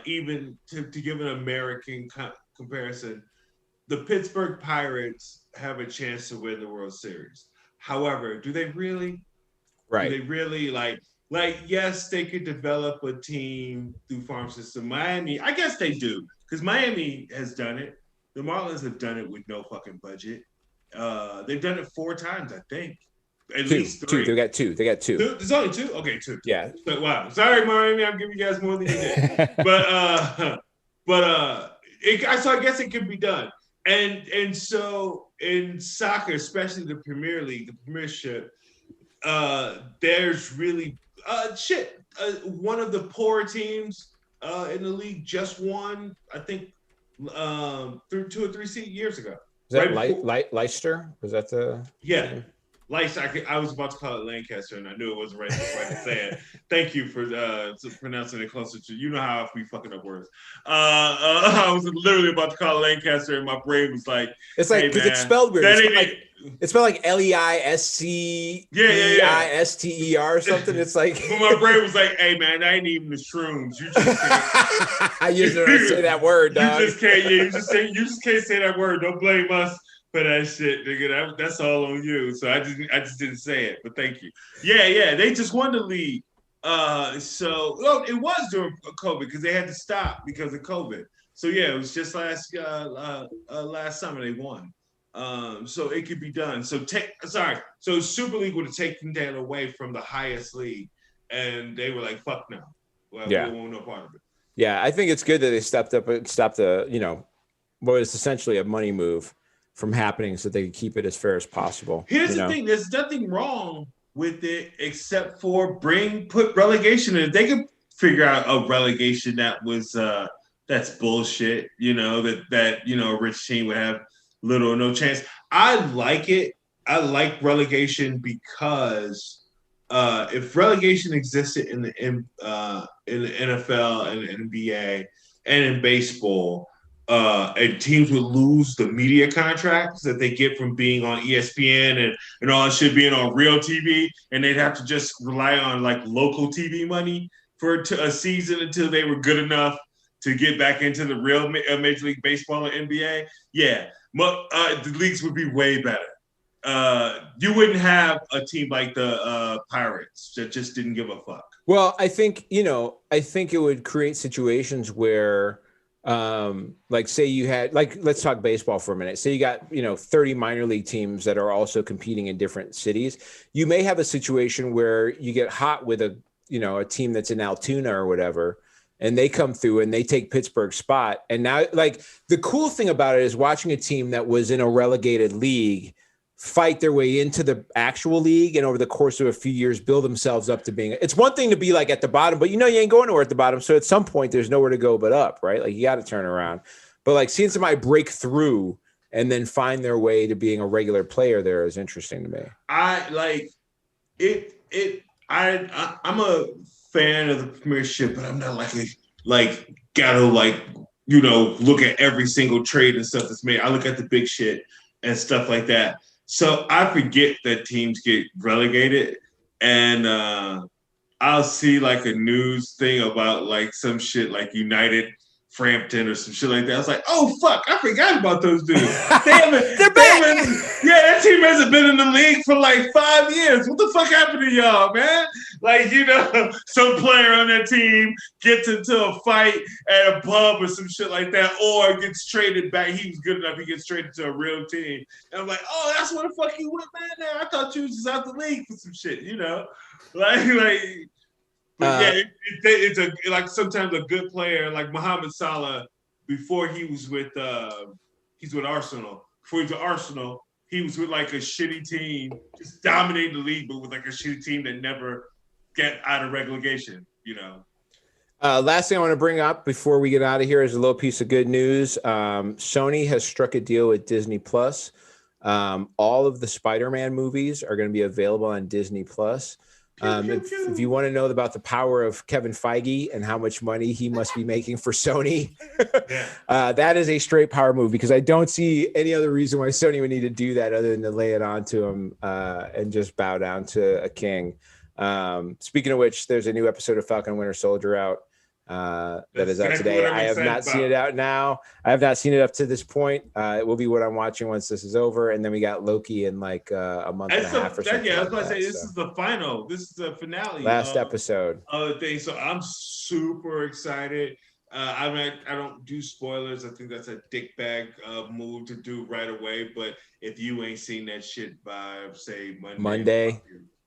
even to give an American comparison, the Pittsburgh Pirates have a chance to win the World Series. However, do they really? Right. Do they really yes, they could develop a team through farm system. Miami, I guess they do, because Miami has done it. The Marlins have done it with no fucking budget. They've done it 4 times, I think. At least 3. They got two. There's only 2? Okay, 2. Yeah. So, wow. Sorry, Miami. I'm giving you guys more than you did. I guess it can be done. And so in soccer, especially the Premier League, the Premiership, there's really one of the poor teams in the league just won, I think, through 2 or 3 years ago. Is that Leicester? Was that the? Yeah, Leicester. I was about to call it Lancaster, and I knew it wasn't right to say it. Thank you for pronouncing it closer to. You know how I be fucking up words. I was literally about to call it Lancaster, and my brain was like, "It's like because it's spelled weird. It's spelled like Leisceister or something. It's like but my brain was like, "Hey man, that ain't even the shrooms. You just can't. You don't say that word, dog. You just can't. Yeah, you just can't say that word. Don't blame us for that shit, nigga. That's all on you. So I just didn't say it. But thank you. Yeah. They just won the league. It was during COVID because they had to stop because of COVID. So yeah, it was just last summer they won. So it could be done. So Super League would have taken that away from the highest league, and they were like, "Fuck no, we won't no part of it." Yeah, I think it's good that they stepped up and stopped what was essentially a money move from happening, so they could keep it as fair as possible. Here's the thing: there's nothing wrong with it except for put relegation in. If they could figure out a relegation that was that's bullshit. That a rich team would have little or no chance. I like it. I like relegation because if relegation existed in the NFL and the NBA and in baseball, and teams would lose the media contracts that they get from being on ESPN and all that shit being on real TV, and they'd have to just rely on like local TV money for a season until they were good enough to get back into the real Major League Baseball or NBA. Yeah. The leagues would be way better. You wouldn't have a team like the Pirates that just didn't give a fuck. Well, I think it would create situations where, say you had, let's talk baseball for a minute. Say you got, 30 minor league teams that are also competing in different cities. You may have a situation where you get hot with a team that's in Altoona or whatever, and they come through and they take Pittsburgh's spot. And now, the cool thing about it is watching a team that was in a relegated league fight their way into the actual league, and over the course of a few years build themselves up to being. It's one thing to be at the bottom, but you ain't going nowhere at the bottom. So at some point there's nowhere to go but up, right? You got to turn around. But seeing somebody break through and then find their way to being a regular player there is interesting to me. I like it. I'm a fan of the Premiership, but I'm not gotta look at every single trade and stuff that's made. I look at the big shit and stuff like that. So I forget that teams get relegated, and I'll see like a news thing about like some shit like United Frampton or some shit like that. I was like, oh fuck, I forgot about those dudes. They're back. That team hasn't been in the league for like 5 years. What the fuck happened to y'all, man? Like, some player on that team gets into a fight at a pub or some shit like that, or gets traded back. He was good enough, he gets traded to a real team. And I'm like, oh, that's where the fuck you went, man. Now I thought you was just out the league for some shit, But it's like sometimes a good player like Mohamed Salah before he was with he's with Arsenal. Before he was with Arsenal, he was with like a shitty team, just dominating the league, but with like a shitty team that never get out of relegation. Last thing I want to bring up before we get out of here is a little piece of good news. Sony has struck a deal with Disney Plus. All of the Spider-Man movies are going to be available on Disney Plus. If you want to know about the power of Kevin Feige and how much money he must be making for Sony, that is a straight power move, because I don't see any other reason why Sony would need to do that other than to lay it on to him and just bow down to a king. Speaking of which, there's a new episode of Falcon and Winter Soldier out that is out today. I have not seen it out now. I have not seen it up to this point. It will be what I'm watching once this is over, and then we got Loki in like a month and a half or something. Yeah, I was about to say this is the final. This is the finale. Last episode. Thing. So I'm super excited. I don't do spoilers. I think that's a dickbag move to do right away. But if you ain't seen that shit by say Monday,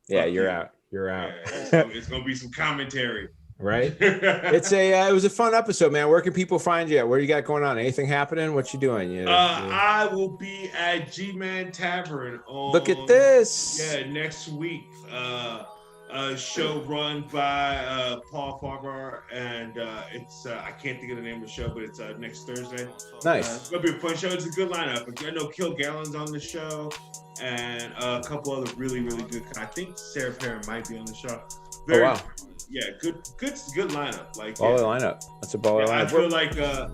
you're out. You're out. Yeah, it's gonna be some commentary. Right. It was a fun episode, man. Where can people find you? What do you got going on? Anything happening? What you doing? I will be at G-Man Tavern on. Look at this. Yeah, next week. A show run by Paul Farber, and it's I can't think of the name of the show, but it's next Thursday. Nice. It's gonna be a fun show. It's a good lineup. I know Kill Gallen's on the show, and a couple other really, really good. I think Sarah Perrin might be on the show. Oh wow. Yeah, good lineup. Like baller lineup. That's a baller lineup. I feel like I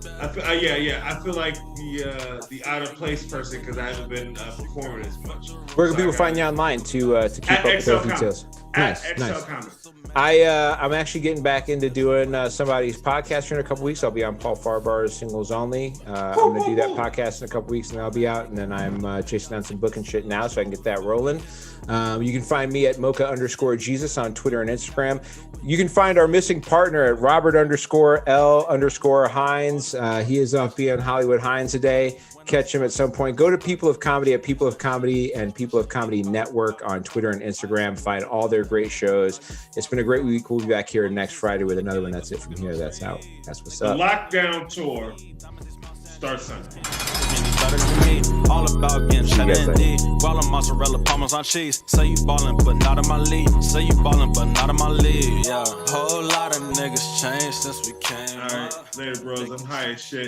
feel like the out of place person because I haven't been performing as much. Where can people find you online to keep up with those details? Nice. I'm actually getting back into doing somebody's podcast here in a couple weeks. I'll be on Paul Farbar's Singles Only. I'm going to do that podcast in a couple weeks, and I'll be out. And then I'm chasing down some booking shit now, so I can get that rolling. You can find me at Mocha_Jesus on Twitter and Instagram. You can find our missing partner at Robert_L_Hines. He is off being Hollywood Hines today. Catch him at some point. Go to People of Comedy at People of Comedy and People of Comedy Network on Twitter and Instagram. Find all their great shows. It's been a great week. We'll be back here next Friday with another one. That's it from here. That's out. That's what's up. The Lockdown Tour starts Sunday. All about getting shut in D. Ballin' mozzarella, palmas on cheese. Say you ballin', but not in my league. Say you ballin', but not in my league. Yeah, whole lot of niggas changed since we came. All right, later, bros. I'm high as shit.